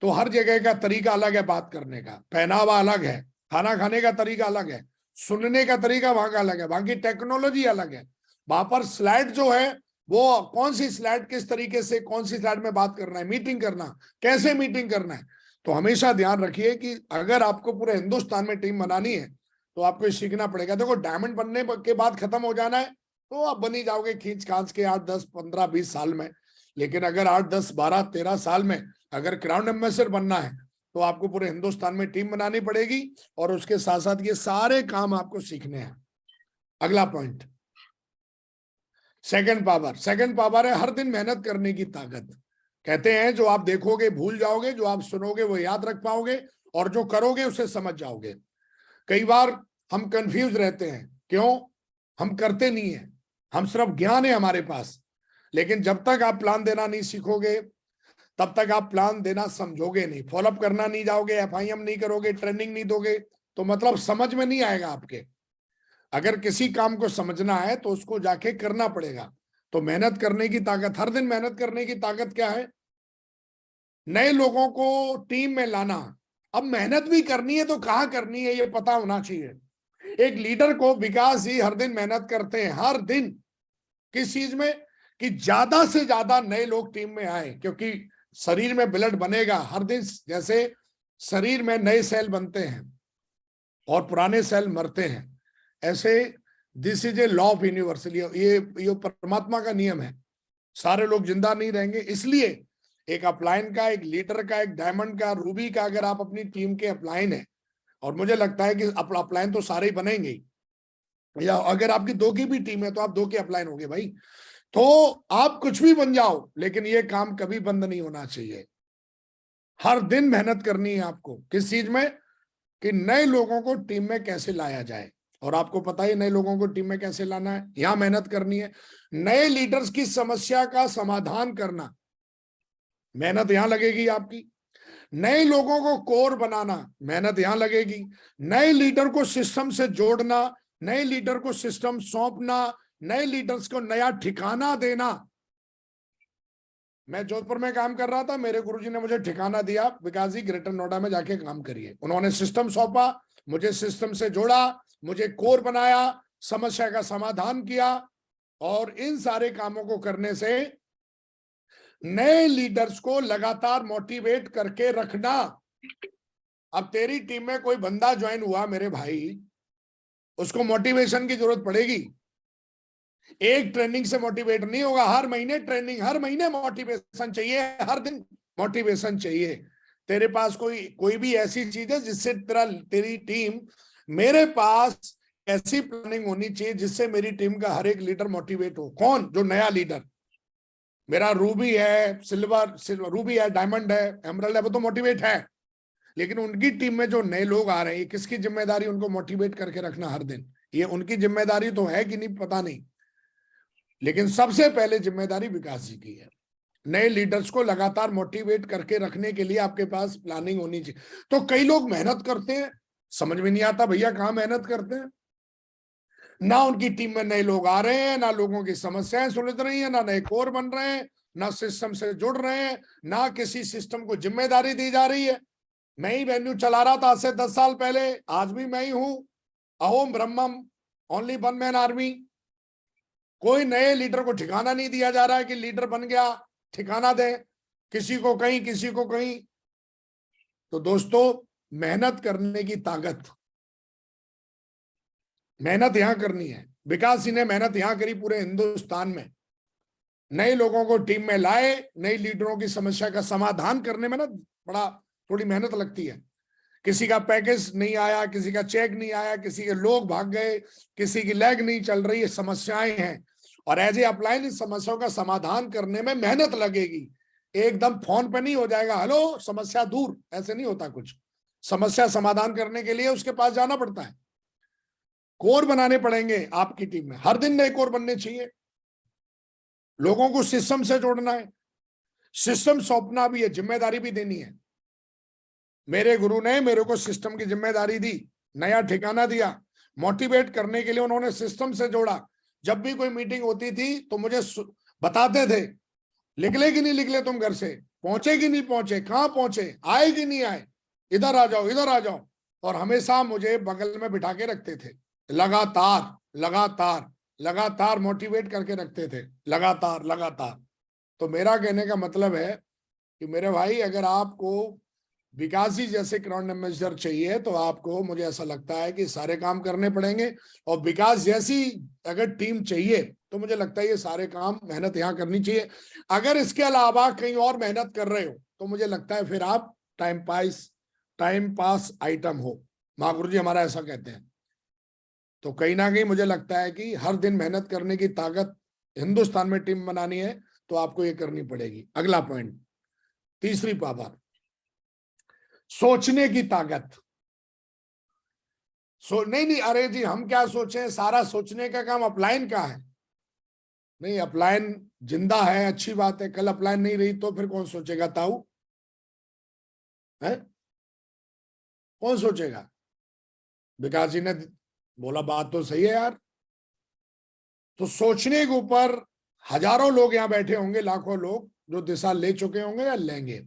तो हर जगह का तरीका अलग है, बात करने का पहनावा अलग है, खाना खाने का तरीका अलग है, सुनने का तरीका वहां का अलग है, वहां की टेक्नोलॉजी अलग है। वहां पर स्लाइड जो है वो कौन सी स्लाइड, किस तरीके से कौन सी स्लाइड में बात करना है, मीटिंग करना, कैसे मीटिंग करना है। तो हमेशा ध्यान रखिए कि अगर आपको पूरे हिंदुस्तान में टीम बनानी है तो आपको सीखना पड़ेगा। देखो, डायमंड बनने के बाद खत्म हो जाना है तो आप बनी जाओगे खींच खांच के 8, 10, 15, 20 साल में। लेकिन अगर 8, 10, 12, 13 साल में अगर क्राउन एम्बेसडर बनना है तो आपको पूरे हिंदुस्तान में टीम बनानी पड़ेगी, और उसके साथ साथ ये सारे काम आपको सीखने हैं। अगला पॉइंट, सेकंड पावर है हर दिन मेहनत करने की ताकत। कहते हैं जो आप देखोगे भूल जाओगे, जो आप सुनोगे वो याद रख पाओगे, और जो करोगे उसे समझ जाओगे। कई बार हम कंफ्यूज रहते हैं, क्यों? हम करते नहीं है, हम सिर्फ ज्ञान है हमारे पास। लेकिन जब तक आप प्लान देना नहीं सीखोगे तब तक आप प्लान देना समझोगे नहीं, फॉलोअप करना नहीं जाओगे, एफआईएम नहीं करोगे, ट्रेनिंग नहीं दोगे, तो मतलब समझ में नहीं आएगा आपके। अगर किसी काम को समझना है तो उसको जाके करना पड़ेगा। तो मेहनत करने की ताकत, हर दिन मेहनत करने की ताकत क्या है? नए लोगों को टीम में लाना। अब मेहनत भी करनी है तो कहाँ करनी है ये पता होना चाहिए। एक लीडर को, विकास जी हर दिन मेहनत करते हैं, हर दिन। किस चीज में? कि ज्यादा से ज्यादा नए लोग टीम में आए, क्योंकि शरीर में ब्लड बनेगा हर दिन। जैसे शरीर में नए सेल बनते हैं और पुराने सेल मरते हैं, ऐसे this is a law of universal, ये परमात्मा का नियम है। सारे लोग जिंदा नहीं रहेंगे, इसलिए एक अपलाइन का, एक लीडर का, एक डायमंड का, रूबी का, अगर आप अपनी टीम के अपलाइन है, और मुझे लगता है कि अपलाइन तो सारे ही बनेंगे, या अगर आपकी 2 की भी टीम है तो आप 2 के अपलाइन होंगे भाई। तो आप कुछ भी बन जाओ, लेकिन ये काम कभी बंद नहीं होना चाहिए। हर दिन मेहनत करनी है आपको। किस चीज में? कि नए लोगों को टीम में कैसे लाया जाए, और आपको पता है नए लोगों को टीम में कैसे लाना है, यहां मेहनत करनी है। नए लीडर्स की समस्या का समाधान करना, मेहनत यहां लगेगी आपकी। नए लोगों को कोर बनाना, मेहनत यहां लगेगी। नए लीडर को सिस्टम से जोड़ना, नए लीडर को सिस्टम सौंपना, नए लीडर्स को नया ठिकाना देना। मैं जोधपुर में काम कर रहा था, मेरे गुरुजी ने मुझे ठिकाना दिया, विकास जी ग्रेटर नोएडा में जाके काम करिए। उन्होंने सिस्टम सौंपा, मुझे सिस्टम से जोड़ा, मुझे कोर बनाया, समस्या का समाधान किया, और इन सारे कामों को करने से नए लीडर्स को लगातार मोटिवेट करके रखना। अब तेरी टीम में कोई बंदा ज्वाइन हुआ मेरे भाई, उसको मोटिवेशन की जरूरत पड़ेगी। एक ट्रेनिंग से मोटिवेट नहीं होगा, हर महीने ट्रेनिंग, हर महीने मोटिवेशन चाहिए, हर दिन मोटिवेशन चाहिए। तेरे पास कोई भी ऐसी चीज है जिससे तेरी टीम, मेरे पास ऐसी प्लानिंग होनी चाहिए जिससे मेरी टीम का हर एक लीडर मोटिवेट हो। कौन? जो नया लीडर। मेरा रूबी है, सिल्वर रूबी है, डायमंड है, एमरल्ड है, वो तो मोटिवेट है, लेकिन उनकी टीम में जो नए लोग आ रहे हैं, किसकी जिम्मेदारी? उनको मोटिवेट करके रखना हर दिन। ये उनकी जिम्मेदारी तो है कि नहीं पता नहीं, लेकिन सबसे पहले जिम्मेदारी विकास जी की है। नए लीडर्स को लगातार मोटिवेट करके रखने के लिए आपके पास प्लानिंग होनी चाहिए। तो कई लोग मेहनत करते हैं, समझ में नहीं आता भैया कहाँ मेहनत करते हैं। ना उनकी टीम में नए लोग आ रहे हैं, ना लोगों की समस्याएं सुलझ रही हैं, ना नए कोर बन रहे हैं, ना सिस्टम से जुड़ रहे हैं, ना किसी सिस्टम को जिम्मेदारी दी जा रही है। मैं ही वेन्यू चला रहा था आज से 10 साल पहले, आज भी मैं ही हूं। अहोम ब्रह्मम, ओनली वन मैन आर्मी। कोई नए लीडर को ठिकाना नहीं दिया जा रहा है कि लीडर बन गया ठिकाना दे, किसी को कहीं, किसी को कहीं। तो दोस्तों, मेहनत करने की ताकत, मेहनत यहां करनी है। विकास जी ने मेहनत यहां करी पूरे हिंदुस्तान में, नए लोगों को टीम में लाए, नए लीडरों की समस्या का समाधान करने में ना बड़ा थोड़ी मेहनत लगती है। किसी का पैकेज नहीं आया, किसी का चेक नहीं आया, किसी के लोग भाग गए, किसी की लेग नहीं चल रही, ये समस्याएं हैं। और एज ए अपलाइन इन समस्याओं का समाधान करने में मेहनत लगेगी। एकदम फोन पे नहीं हो जाएगा हेलो समस्या दूर, ऐसे नहीं होता कुछ। समस्या समाधान करने के लिए उसके पास जाना पड़ता है। कोर बनाने पड़ेंगे आपकी टीम में, हर दिन नए कोर बनने चाहिए। लोगों को सिस्टम से जोड़ना है, सिस्टम सौंपना भी है, जिम्मेदारी भी देनी है। मेरे गुरु ने मेरे को सिस्टम की जिम्मेदारी दी, नया ठिकाना दिया, मोटिवेट करने के लिए उन्होंने सिस्टम से जोड़ा। जब भी कोई मीटिंग होती थी तो मुझे बताते थे निकले कि नहीं निकले तुम घर से, पहुंचे कि नहीं पहुंचे, कहां पहुंचे, आए कि नहीं आए, इधर आ जाओ इधर आ जाओ। और हमेशा मुझे बगल में बिठा के रखते थे, लगातार लगातार लगातार मोटिवेट करके रखते थे, लगातार लगातार। तो मेरा कहने का मतलब है कि मेरे भाई, अगर आपको विकास जी जैसे ग्राउंड एम्बेसडर चाहिए तो आपको, मुझे ऐसा लगता है कि सारे काम करने पड़ेंगे। और विकास जैसी अगर टीम चाहिए तो मुझे लगता है ये सारे काम, मेहनत यहाँ करनी चाहिए। अगर इसके अलावा कहीं और मेहनत कर रहे हो तो मुझे लगता है फिर आप टाइम पास आइटम हो। महागुरु जी हमारा ऐसा कहते हैं। तो कहीं ना कहीं मुझे लगता है कि हर दिन मेहनत करने की ताकत, हिंदुस्तान में टीम बनानी है तो आपको ये करनी पड़ेगी। अगला पॉइंट, तीसरी पावर, सोचने की ताकत। नहीं अरे जी हम क्या सोचें, सारा सोचने का काम अपलाइन का है। नहीं, अपलाइन जिंदा है, अच्छी बात है, कल अपलाइन नहीं रही तो फिर कौन सोचेगा ताऊ है? कौन सोचेगा? विकास जी ने बोला बात तो सही है यार। तो सोचने के ऊपर हजारों लोग यहां बैठे होंगे, लाखों लोग जो दिशा ले चुके होंगे या लेंगे।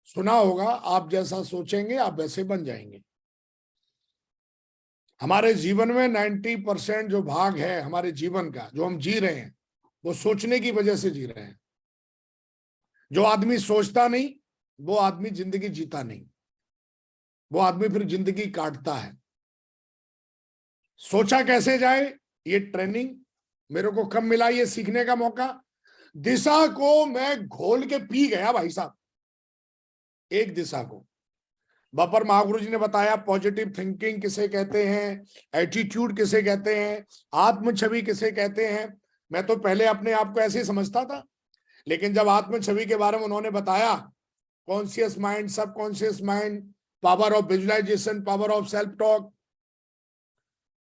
सुना होगा, आप जैसा सोचेंगे आप वैसे बन जाएंगे। हमारे जीवन में 90% जो भाग है हमारे जीवन का, जो हम जी रहे हैं, वो सोचने की वजह से जी रहे हैं। जो आदमी सोचता नहीं वो आदमी जिंदगी जीता नहीं, वो आदमी फिर जिंदगी काटता है। सोचा कैसे जाए, ये ट्रेनिंग मेरे को कब मिला, ये सीखने का मौका। दिशा को मैं घोल के पी गया भाई साहब, एक दिशा को। बापर महागुरु जी ने बताया पॉजिटिव थिंकिंग किसे कहते हैं, एटीट्यूड किसे कहते हैं, आत्म छवि किसे कहते हैं। मैं तो पहले अपने आप को ऐसे ही समझता था, लेकिन जब आत्म छवि के बारे में उन्होंने बताया, conscious mind, subconscious mind, power of visualisation, power of self talk,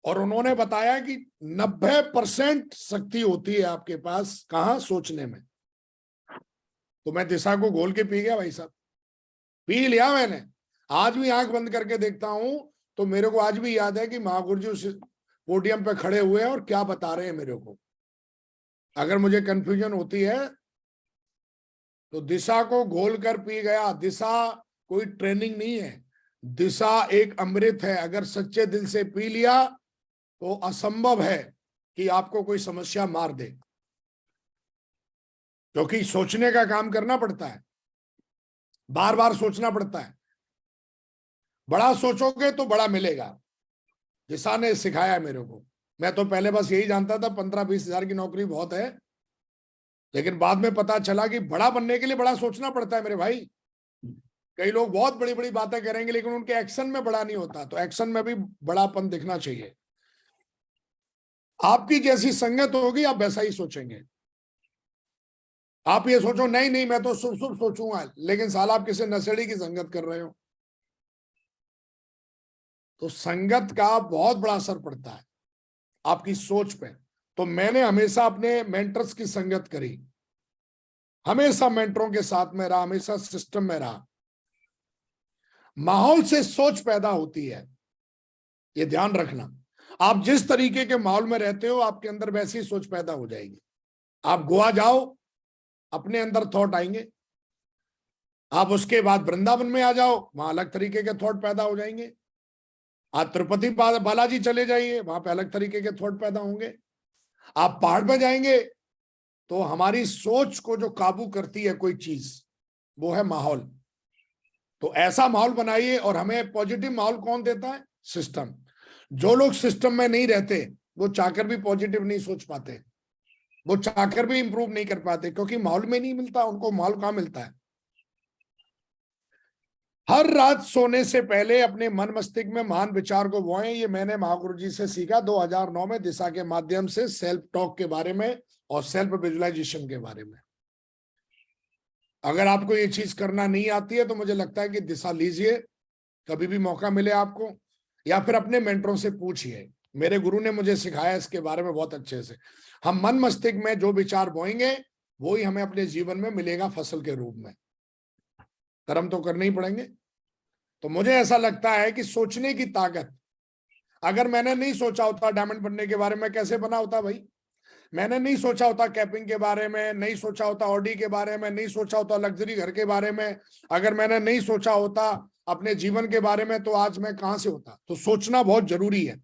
और उन्होंने बताया कि 90% शक्ति होती है आपके पास, कहां? सोचने में। तो मैं दिशा को घोल के पी गया भाई साहब, पी लिया मैंने। आज भी आंख बंद करके देखता हूं तो मेरे को आज भी याद है कि महागुरु जी उस पोडियम पे खड़े हुए हैं और क्या बता रहे हैं मेरे को। अगर मुझे कंफ्यूजन होती है तो दिशा को घोल कर पी गया। दिशा कोई ट्रेनिंग नहीं है, दिशा एक अमृत है। अगर सच्चे दिल से पी लिया तो असंभव है कि आपको कोई समस्या मार दे, क्योंकि सोचने का काम करना पड़ता है, बार बार सोचना पड़ता है। बड़ा सोचोगे तो बड़ा मिलेगा, दिशा ने सिखाया मेरे को। मैं तो पहले बस यही जानता था 15-20 हजार की नौकरी बहुत है, लेकिन बाद में पता चला कि बड़ा बनने के लिए बड़ा सोचना पड़ता है मेरे भाई। कई लोग बहुत बड़ी बड़ी बातें करेंगे लेकिन उनके एक्शन में बड़ा नहीं होता, तो एक्शन में भी बड़ापन दिखना चाहिए। आपकी जैसी संगत होगी आप वैसा ही सोचेंगे। आप ये सोचो नहीं नहीं मैं तो शुभ शुभ सोचूंगा, लेकिन साला आप किसी नशेड़ी की संगत कर रहे हो। तो संगत का बहुत बड़ा असर पड़ता है आपकी सोच पे। तो मैंने हमेशा अपने मेंटर्स की संगत करी, हमेशा मेंटरों के साथ में रहा, हमेशा सिस्टम में रहा। माहौल से सोच पैदा होती है, ये ध्यान रखना। आप जिस तरीके के माहौल में रहते हो आपके अंदर वैसी सोच पैदा हो जाएगी। आप गोवा जाओ, अपने अंदर थॉट आएंगे। आप उसके बाद वृंदावन में आ जाओ, वहां अलग तरीके के थॉट पैदा हो जाएंगे। आप तिरुपति बालाजी चले जाइए, वहां पे अलग तरीके के थॉट पैदा होंगे। आप पहाड़ पे जाएंगे तो हमारी सोच को जो काबू करती है कोई चीज, वो है माहौल। तो ऐसा माहौल बनाइए। और हमें पॉजिटिव माहौल कौन देता है? सिस्टम। जो लोग सिस्टम में नहीं रहते वो चाहकर भी पॉजिटिव नहीं सोच पाते, वो चाहकर भी इंप्रूव नहीं कर पाते, क्योंकि माहौल में नहीं मिलता उनको। माहौल कहाँ मिलता है? हर रात सोने से पहले अपने मन मस्तिष्क में महान विचार को बोएं। ये मैंने महागुरु जी से सीखा 2009 में, दिशा के माध्यम से, सेल्फ टॉक के बारे में और सेल्फ विजुअलाइजेशन के बारे में। अगर आपको ये चीज करना नहीं आती है तो मुझे लगता है कि दिशा लीजिए, कभी भी मौका मिले आपको, या फिर अपने मेंटरों से पूछिए। मेरे गुरु ने मुझे सिखाया इसके बारे में बहुत अच्छे से। हम मन मस्तिष्क में जो विचार बोएंगे वो ही हमें अपने जीवन में मिलेगा फसल के रूप में। कर्म तो करने ही पड़ेंगे। तो मुझे ऐसा लगता है कि सोचने की ताकत, अगर मैंने नहीं सोचा होता डायमंड बनने के बारे में, कैसे बना होता भाई? मैंने नहीं सोचा होता कैपिंग के बारे में, नहीं सोचा होता ऑडी के बारे में, नहीं सोचा होता लग्जरी घर के बारे में, अगर मैंने नहीं सोचा होता अपने जीवन के बारे में, तो आज मैं कहां से होता? तो सोचना बहुत जरूरी है।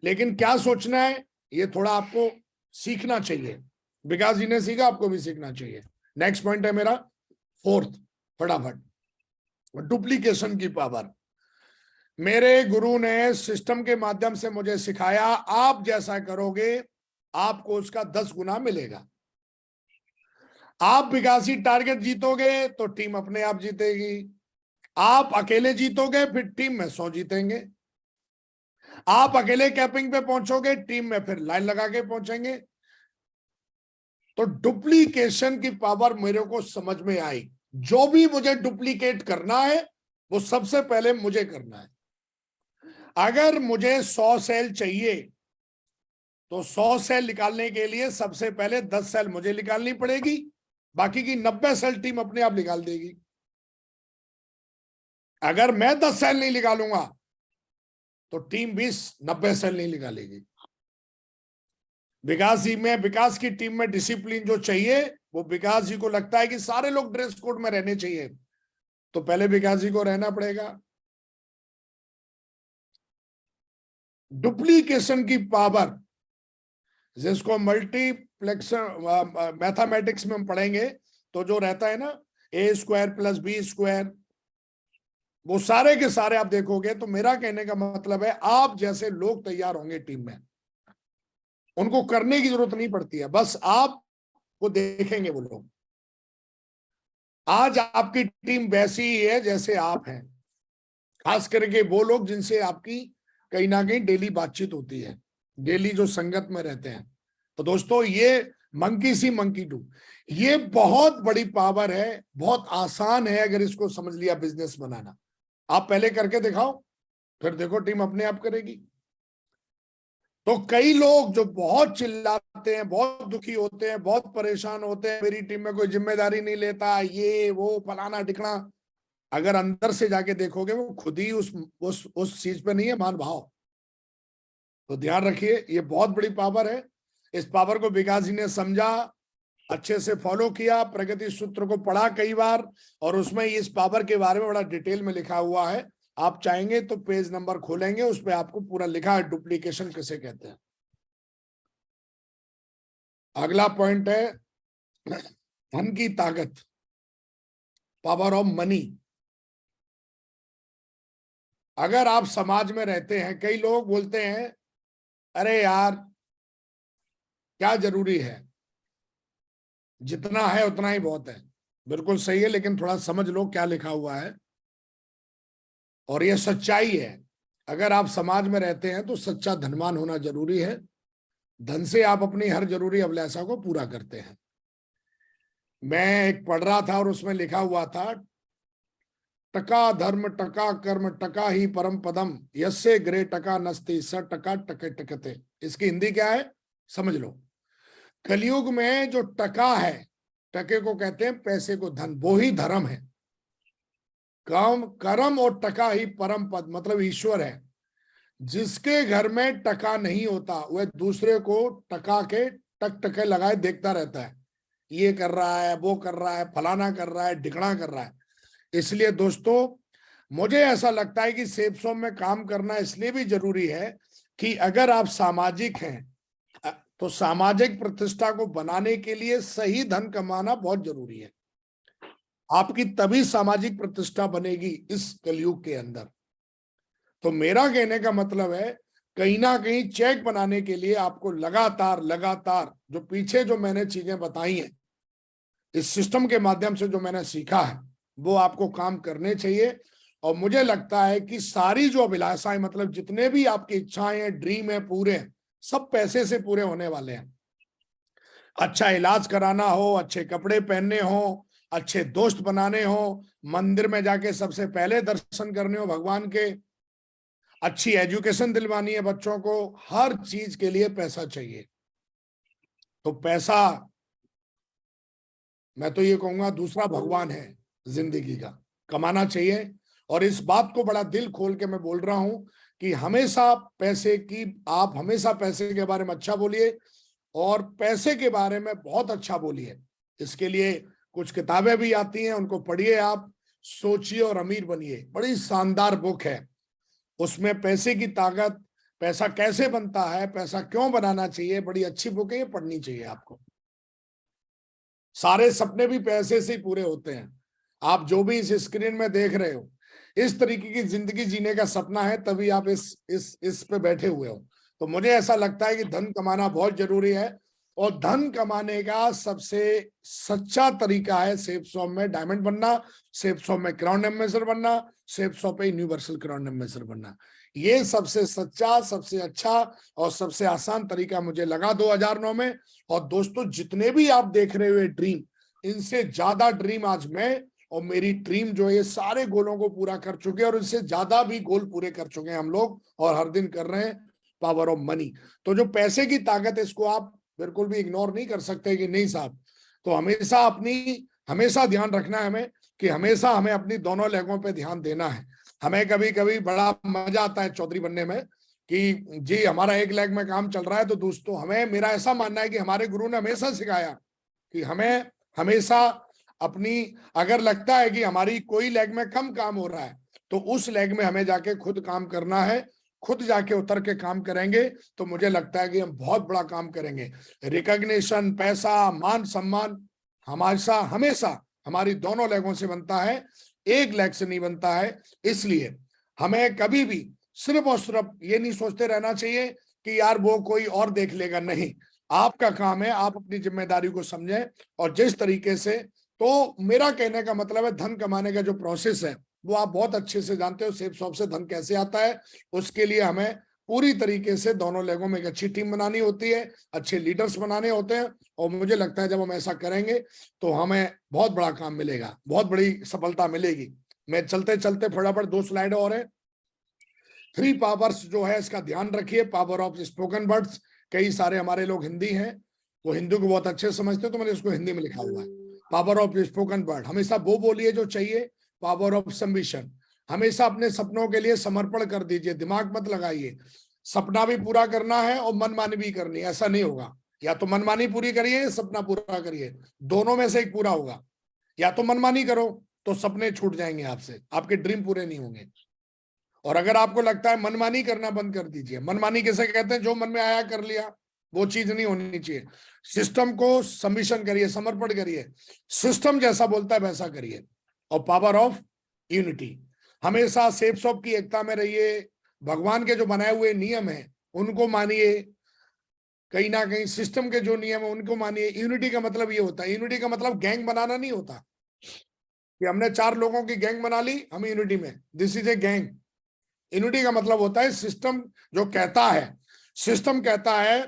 लेकिन क्या सोचना है ये थोड़ा आपको सीखना चाहिए। विकास जी ने सीखा, आपको भी सीखना चाहिए। नेक्स्ट पॉइंट है मेरा फोर्थ, फटाफट, डुप्लीकेशन की पावर। मेरे गुरु ने सिस्टम के माध्यम से मुझे सिखाया, आप जैसा करोगे आपको उसका 10 गुना मिलेगा। आप विकासी टारगेट जीतोगे तो टीम अपने आप जीतेगी। आप अकेले जीतोगे फिर टीम में 100 जीतेंगे। आप अकेले कैपिंग पे पहुंचोगे, टीम में फिर लाइन लगा के पहुंचेंगे। तो डुप्लीकेशन की पावर मेरे को समझ में आई। जो भी मुझे डुप्लीकेट करना है वो सबसे पहले मुझे करना है। अगर मुझे 100 सेल चाहिए तो 100 सेल निकालने के लिए सबसे पहले 10 सेल मुझे निकालनी पड़ेगी, बाकी की 90 सेल टीम अपने आप निकाल देगी। अगर मैं 10 सेल नहीं निकालूंगा तो टीम 90 सेल नहीं निकालेगी। विकास जी में, विकास की टीम में डिसिप्लिन जो चाहिए वो विकास जी को लगता है कि सारे लोग ड्रेस कोड में रहने चाहिए, तो पहले विकास जी को रहना पड़ेगा। डुप्लीकेशन की पावर, जिसको मल्टीप्लेक्शन मैथमेटिक्स में हम पढ़ेंगे तो जो रहता है ना a² + b², वो सारे के सारे आप देखोगे। तो मेरा कहने का मतलब है आप जैसे लोग तैयार होंगे टीम में, उनको करने की जरूरत नहीं पड़ती है, बस आप वो देखेंगे वो लोग। आज आपकी टीम वैसी ही है जैसे आप हैं, खास करके वो लोग जिनसे आपकी कहीं ना कहीं डेली बातचीत होती है, डेली जो संगत में रहते हैं। तो दोस्तों ये मंकी सी मंकी डू, ये बहुत बड़ी पावर है, बहुत आसान है अगर इसको समझ लिया बिजनेस बनाना। आप पहले करके दिखाओ, फिर देखो टीम अपने आप करेगी। तो कई लोग जो बहुत चिल्लाते हैं, बहुत दुखी होते हैं, बहुत परेशान होते हैं, मेरी टीम में कोई जिम्मेदारी नहीं लेता, ये वो फलाना टिकना, अगर अंदर से जाके देखोगे वो खुद ही उस चीज पे नहीं है मान भाव। तो ध्यान रखिए, ये बहुत बड़ी पावर है। इस पावर को विकास जी ने समझा, अच्छे से फॉलो किया, प्रगति सूत्र को पढ़ा कई बार, और उसमें इस पावर के बारे में बड़ा डिटेल में लिखा हुआ है। आप चाहेंगे तो पेज नंबर खोलेंगे, उस पर आपको पूरा लिखा है डुप्लीकेशन किसे कहते हैं। अगला पॉइंट है धन की ताकत, पावर ऑफ मनी। अगर आप समाज में रहते हैं, कई लोग बोलते हैं अरे यार क्या जरूरी है, जितना है उतना ही बहुत है। बिल्कुल सही है, लेकिन थोड़ा समझ लो क्या लिखा हुआ है, और यह सच्चाई है। अगर आप समाज में रहते हैं तो सच्चा धनवान होना जरूरी है। धन से आप अपनी हर जरूरी अभिलाषा को पूरा करते हैं। मैं एक पढ़ रहा था और उसमें लिखा हुआ था, टका धर्म टका कर्म टका ही परम पदम, यस्से ग्रे टका नस्ति स टका टके टकते। इसकी हिंदी क्या है समझ लो। कलयुग में जो टका है, टके को कहते हैं पैसे को, धन, वो ही धर्म है। काम कर्म और टका ही परम पद, मतलब ईश्वर है। जिसके घर में टका नहीं होता वह दूसरे को टका के टक टके लगाए देखता रहता है, ये कर रहा है, वो कर रहा है, फलाना कर रहा है, ढिकना कर रहा है। इसलिए दोस्तों मुझे ऐसा लगता है कि सेफ्सोम में काम करना इसलिए भी जरूरी है कि अगर आप सामाजिक हैं तो सामाजिक प्रतिष्ठा को बनाने के लिए सही धन कमाना बहुत जरूरी है। आपकी तभी सामाजिक प्रतिष्ठा बनेगी इस कलयुग के अंदर। तो मेरा कहने का मतलब है कहीं ना कहीं चेक बनाने के लिए आपको लगातार लगातार जो पीछे जो मैंने चीजें बताई हैं, इस सिस्टम के माध्यम से जो मैंने सीखा है, वो आपको काम करने चाहिए। और मुझे लगता है कि सारी जो अभिलाषाएं, मतलब जितने भी आपकी इच्छाएं हैं, ड्रीम है, पूरे सब पैसे से पूरे होने वाले हैं। अच्छा इलाज कराना हो, अच्छे कपड़े पहनने हो, अच्छे दोस्त बनाने हो, मंदिर में जाके सबसे पहले दर्शन करने हो भगवान के, अच्छी एजुकेशन दिलवानी है बच्चों को, हर चीज के लिए पैसा चाहिए। तो पैसा, मैं तो ये कहूंगा दूसरा भगवान है जिंदगी का, कमाना चाहिए। और इस बात को बड़ा दिल खोल के मैं बोल रहा हूं कि हमेशा पैसे की, आप हमेशा पैसे के बारे में अच्छा बोलिए और पैसे के बारे में बहुत अच्छा बोलिए। इसके लिए कुछ किताबें भी आती हैं, उनको पढ़िए, आप सोचिए और अमीर बनिए। बड़ी शानदार बुक है, उसमें पैसे की ताकत, पैसा कैसे बनता है, पैसा क्यों बनाना चाहिए, बड़ी अच्छी बुक है, ये पढ़नी चाहिए आपको। सारे सपने भी पैसे से ही पूरे होते हैं। आप जो भी इस स्क्रीन में देख रहे हो, इस तरीके की जिंदगी जीने का सपना है, तभी आप इस पे बैठे हुए हो। तो मुझे ऐसा लगता है कि धन कमाना बहुत जरूरी है, और धन कमाने का सबसे सच्चा तरीका है सेफ शॉप में डायमंड बनना, सेफ शॉप में क्राउन एम्बेसडर बनना, सेफ शॉप पे यूनिवर्सल क्राउन एम्बेसडर बनना। ये सबसे सच्चा, सबसे अच्छा और सबसे आसान तरीका मुझे लगा 2009 में। और दोस्तों, जितने भी आप देख रहे हुए ड्रीम, इनसे ज्यादा ड्रीम आज मैं और मेरी टीम जो है सारे गोलों को पूरा कर चुके हैं, और इससे ज्यादा भी गोल पूरे कर चुके हैं हम लोग, और हर दिन कर रहे हैं। पावर ऑफ मनी, तो जो पैसे की ताकत है, इसको आप बिल्कुल भी इग्नोर नहीं कर सकते कि नहीं साहब। तो हमेशा ध्यान रखना है हमें कि हमेशा हमें अपनी दोनों लेगों पे ध्यान देना है। हमें कभी कभी बड़ा मजा आता है चौधरी बनने में कि जी हमारा एक लेग में काम चल रहा है। तो दोस्तों, मेरा ऐसा मानना है कि हमारे गुरु ने हमेशा सिखाया कि हमें हमेशा अपनी, अगर लगता है कि हमारी कोई लेग में कम काम हो रहा है, तो उस लेग में हमें जाके खुद काम करना है। खुद जाके उतर के काम करेंगे तो मुझे लगता है कि हम बहुत बड़ा काम करेंगे। रिकॉग्निशन, पैसा, मान सम्मान हमेशा हमारी दोनों लेगों से बनता है, एक लेग से नहीं बनता है। इसलिए हमें कभी भी सिर्फ और सिर्फ ये नहीं सोचते रहना चाहिए कि यार वो कोई और देख लेगा। नहीं, आपका काम है, आप अपनी जिम्मेदारी को समझें। और जिस तरीके से, तो मेरा कहने का मतलब है, धन कमाने का जो प्रोसेस है वो आप बहुत अच्छे से जानते हो। सेफ शॉप से धन कैसे आता है, उसके लिए हमें पूरी तरीके से दोनों लेगों में एक अच्छी टीम बनानी होती है, अच्छे लीडर्स बनाने होते हैं। और मुझे लगता है जब हम ऐसा करेंगे तो हमें बहुत बड़ा काम मिलेगा, बहुत बड़ी सफलता मिलेगी। मैं चलते चलते फटाफट 2 स्लाइड और है। 3 पावर्स जो है इसका ध्यान रखिए। पावर ऑफ स्पोकन वर्ड्स, कई सारे हमारे लोग हिंदी हैं, वो हिंदी को बहुत अच्छे समझते हैं, तो मैंने इसको हिंदी में लिखा हुआ है। पावर ऑफ स्पोकन वर्ड, हमेशा वो बोलिए जो चाहिए। पावर ऑफ सबमिशन, हमेशा अपने सपनों के लिए समर्पण कर दीजिए, दिमाग मत लगाइए। सपना भी पूरा करना है और मनमानी भी करनी है, ऐसा नहीं होगा। या तो मनमानी पूरी करिए या सपना पूरा करिए, दोनों में से एक पूरा होगा। या तो मनमानी करो तो सपने छूट जाएंगे आपसे, आपके ड्रीम पूरे नहीं होंगे। और अगर आपको लगता है मनमानी करना, बंद कर दीजिए। मनमानी किसे कहते हैं? जो मन में आया कर लिया, वो चीज नहीं होनी चाहिए। सिस्टम को सबमिशन करिए, समर्पण करिए, सिस्टम जैसा बोलता है वैसा करिए। और पावर ऑफ यूनिटी, हमेशा सेफ शॉप की एकता में रहिए। भगवान के जो बनाए हुए नियम हैं उनको मानिए, कहीं ना कहीं सिस्टम के जो नियम है उनको मानिए। यूनिटी का मतलब ये होता है, यूनिटी का मतलब गैंग बनाना नहीं होता कि हमने 4 लोगों की गैंग बना ली, हम यूनिटी में, this is a gang. Unity का मतलब होता है सिस्टम जो कहता है, सिस्टम कहता है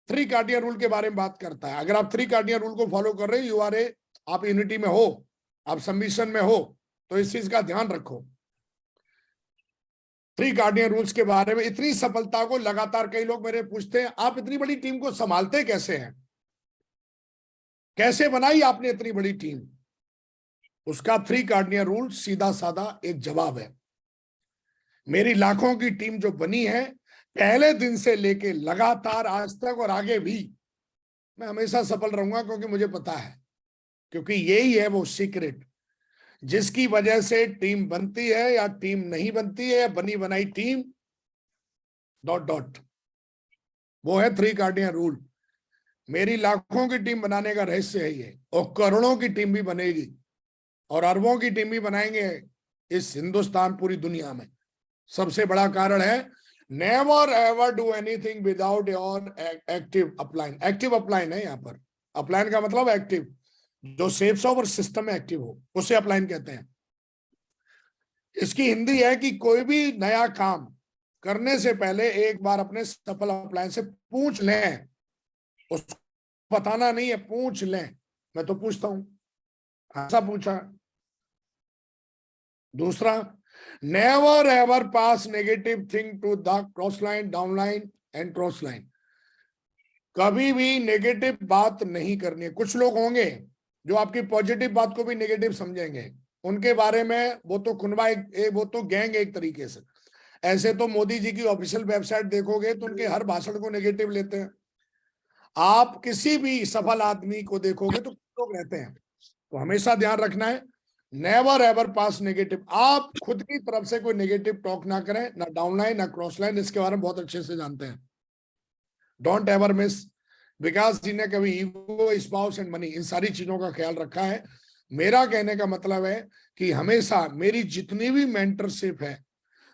3 कार्डियन रूल के बारे में बात करता है। अगर आप 3 कार्डियन रूल को फॉलो कर रहे हो, आप यूनिटी में हो, आप सबमिशन में हो, तो इस चीज का ध्यान रखो। 3 कार्डियन रूल्स के बारे में। इतनी सफलता को लगातार, कई लोग मेरे पूछते हैं आप इतनी बड़ी टीम को संभालते कैसे हैं, कैसे बनाई आपने इतनी बड़ी टीम? उसका 3 कार्डियन रूल सीधा साधा एक जवाब है। मेरी लाखों की टीम जो बनी है, पहले दिन से लेके लगातार आज तक और आगे भी मैं हमेशा सफल रहूंगा, क्योंकि मुझे पता है, क्योंकि यही है वो सीक्रेट जिसकी वजह से टीम बनती है या टीम नहीं बनती है, या बनी बनाई टीम ... वो है 3 कार्डियन रूल। मेरी लाखों की टीम बनाने का रहस्य है ये, और करोड़ों की टीम भी बनेगी और अरबों की टीम भी बनाएंगे इस हिंदुस्तान, पूरी दुनिया में। सबसे बड़ा कारण है never ever do anything without your active upline. Active upline है यहाँ पर, अपलाइन का मतलब एक्टिव, जो सेफ शॉप और सिस्टम में एक्टिव हो, उसे अपलाइन कहते हैं। इसकी हिंदी है कि कोई भी नया काम करने से पहले एक बार अपने सफल अपलायंस से पूछ लें, उसको बताना नहीं है, पूछ लें। मैं तो पूछता हूं, ऐसा पूछा। दूसरा, never ever pass negative thing to the cross line, down line and cross line. कभी भी नेगेटिव बात नहीं करनी है। कुछ लोग होंगे जो आपकी पॉजिटिव बात को भी नेगेटिव समझेंगे, उनके बारे में वो तो खुनवा वो तो गैंग एक तरीके से। ऐसे तो मोदी जी की ऑफिशियल वेबसाइट देखोगे तो उनके हर भाषण को नेगेटिव लेते हैं। आप किसी भी सफल आदमी को देखोगे तो लोग रहते हैं। तो हमेशा ध्यान रखना है, नेवर एवर पास नेगेटिव। आप खुद की तरफ से कोई नेगेटिव टॉक ना करें, ना डाउनलाइन ना क्रॉस लाइन, इसके बारे में बहुत अच्छे से जानते हैं। Don't ever miss. Vikas ji ने कभी ईगो, स्पाउस एंड मनी, इन सारी चीजों का ख्याल रखा है। मेरा कहने का मतलब है कि हमेशा मेरी जितनी भी मेंटरशिप है,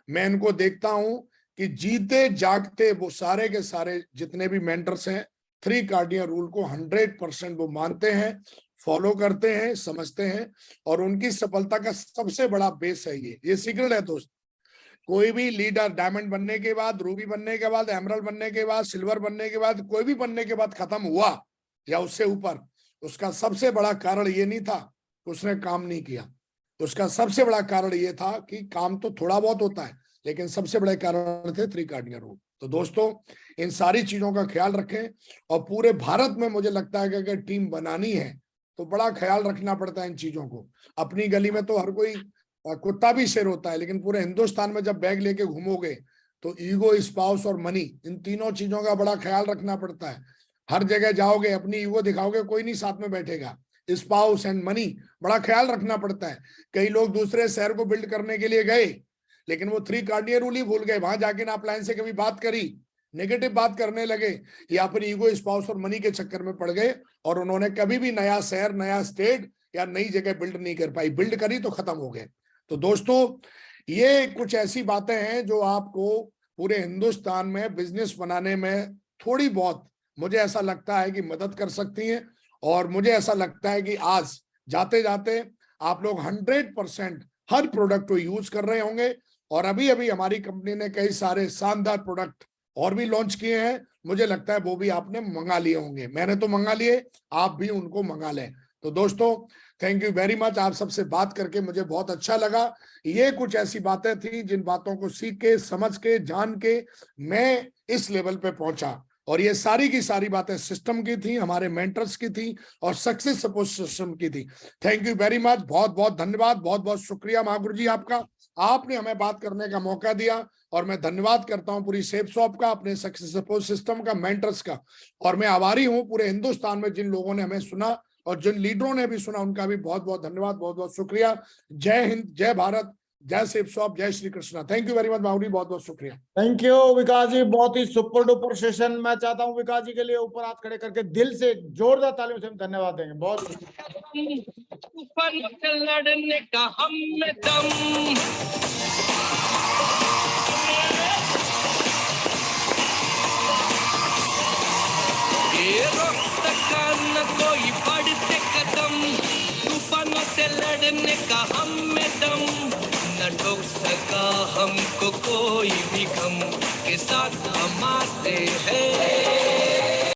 मैं इनको देखता हूं कि जीते जागते वो सारे के सारे जितने भी मेंटर्स हैं, 3 कार्डियन रूल को 100% वो मानते हैं, फॉलो करते हैं, समझते हैं। और उनकी सफलता का सबसे बड़ा बेस है ये सीक्रेट है दोस्त। कोई भी लीडर डायमंड बनने के बाद, रूबी बनने के बाद, एमरल्ड बनने के बाद, सिल्वर बनने के बाद, कोई भी बनने के बाद खत्म हुआ या उससे ऊपर, उसका सबसे बड़ा कारण ये नहीं था कि उसने काम नहीं किया। उसका सबसे बड़ा कारण ये था कि काम तो थोड़ा बहुत होता है, लेकिन सबसे बड़े कारण थे 3 कार्डिनल रूल। तो दोस्तों, इन सारी चीजों का ख्याल रखें। और पूरे भारत में मुझे लगता है कि अगर टीम बनानी है तो बड़ा ख्याल रखना पड़ता है इन चीजों को। अपनी गली में तो हर कोई कुत्ता भी शेर होता है, लेकिन पूरे हिंदुस्तान में जब बैग लेके घूमोगे तो ईगो, स्पाउस और मनी, इन तीनों चीजों का बड़ा ख्याल रखना पड़ता है। हर जगह जाओगे, अपनी ईगो दिखाओगे, कोई नहीं साथ में बैठेगा। स्पाउस एंड मनी, बड़ा ख्याल रखना पड़ता है। कई लोग दूसरे शहर को बिल्ड करने के लिए गए, लेकिन वो 3 कार्डिनल रूल ही भूल गए। वहां जाके ना अपलायंस से कभी बात करी, नेगेटिव बात करने लगे, या फिर ईगो, स्पाउस और मनी के चक्कर में पड़ गए, और उन्होंने कभी भी नया शहर, नया स्टेट या नई जगह बिल्ड नहीं कर पाई। बिल्ड करी तो खत्म हो गए। तो दोस्तों, ये कुछ ऐसी बातें हैं जो आपको पूरे हिंदुस्तान में बिजनेस बनाने में थोड़ी बहुत, मुझे ऐसा लगता है कि मदद कर सकती हैं। और मुझे ऐसा लगता है कि आज जाते जाते आप लोग 100% हर प्रोडक्ट को यूज कर रहे होंगे। और अभी अभी हमारी कंपनी ने कई सारे शानदार प्रोडक्ट और भी लॉन्च किए हैं, मुझे लगता है वो भी आपने मंगा लिए होंगे। मैंने तो मंगा लिए, आप भी उनको मंगा लें। तो दोस्तों, थैंक यू वेरी मच। आप सबसे बात करके मुझे बहुत अच्छा लगा। ये कुछ ऐसी बातें थी जिन बातों को सीख के, समझ के, जान के मैं इस लेवल पे पहुंचा। और ये सारी की सारी बातें सिस्टम की थी, हमारे मेंटर्स की थी, और सक्सेस सपोर्ट सिस्टम की थी। Thank you very much. बहुत बहुत धन्यवाद, बहुत बहुत शुक्रिया महागुरु जी आपका। आपने हमें बात करने का मौका दिया, और मैं धन्यवाद करता हूं पूरी सेफ शॉप का, अपने सक्सेस सपोर्ट सिस्टम का, मेंटर्स का। और मैं आभारी हूं पूरे हिंदुस्तान में जिन लोगों ने हमें सुना और जिन लीडरों ने भी सुना, उनका भी बहुत बहुत धन्यवाद, बहुत बहुत शुक्रिया। जय हिंद, जय भारत, जय सेफ शॉप, जय Shri Krishna. Thank you very much Maori, बहुत बहुत शुक्रिया। थैंक यू विकास जी, बहुत ही सुपर डुपर सेशन। मैं चाहता हूं विकास जी के लिए ऊपर हाथ खड़े करके दिल से जोरदार तालियों से हम धन्यवाद देंगे। बहुत लड़ने का हम में दम, ये रोक सका न कोई बढ़ते कदम, तूफानों से लड़ने का हम में दम, न ठोक सका हमको कोई भी गम, के साथ हम आते हैं।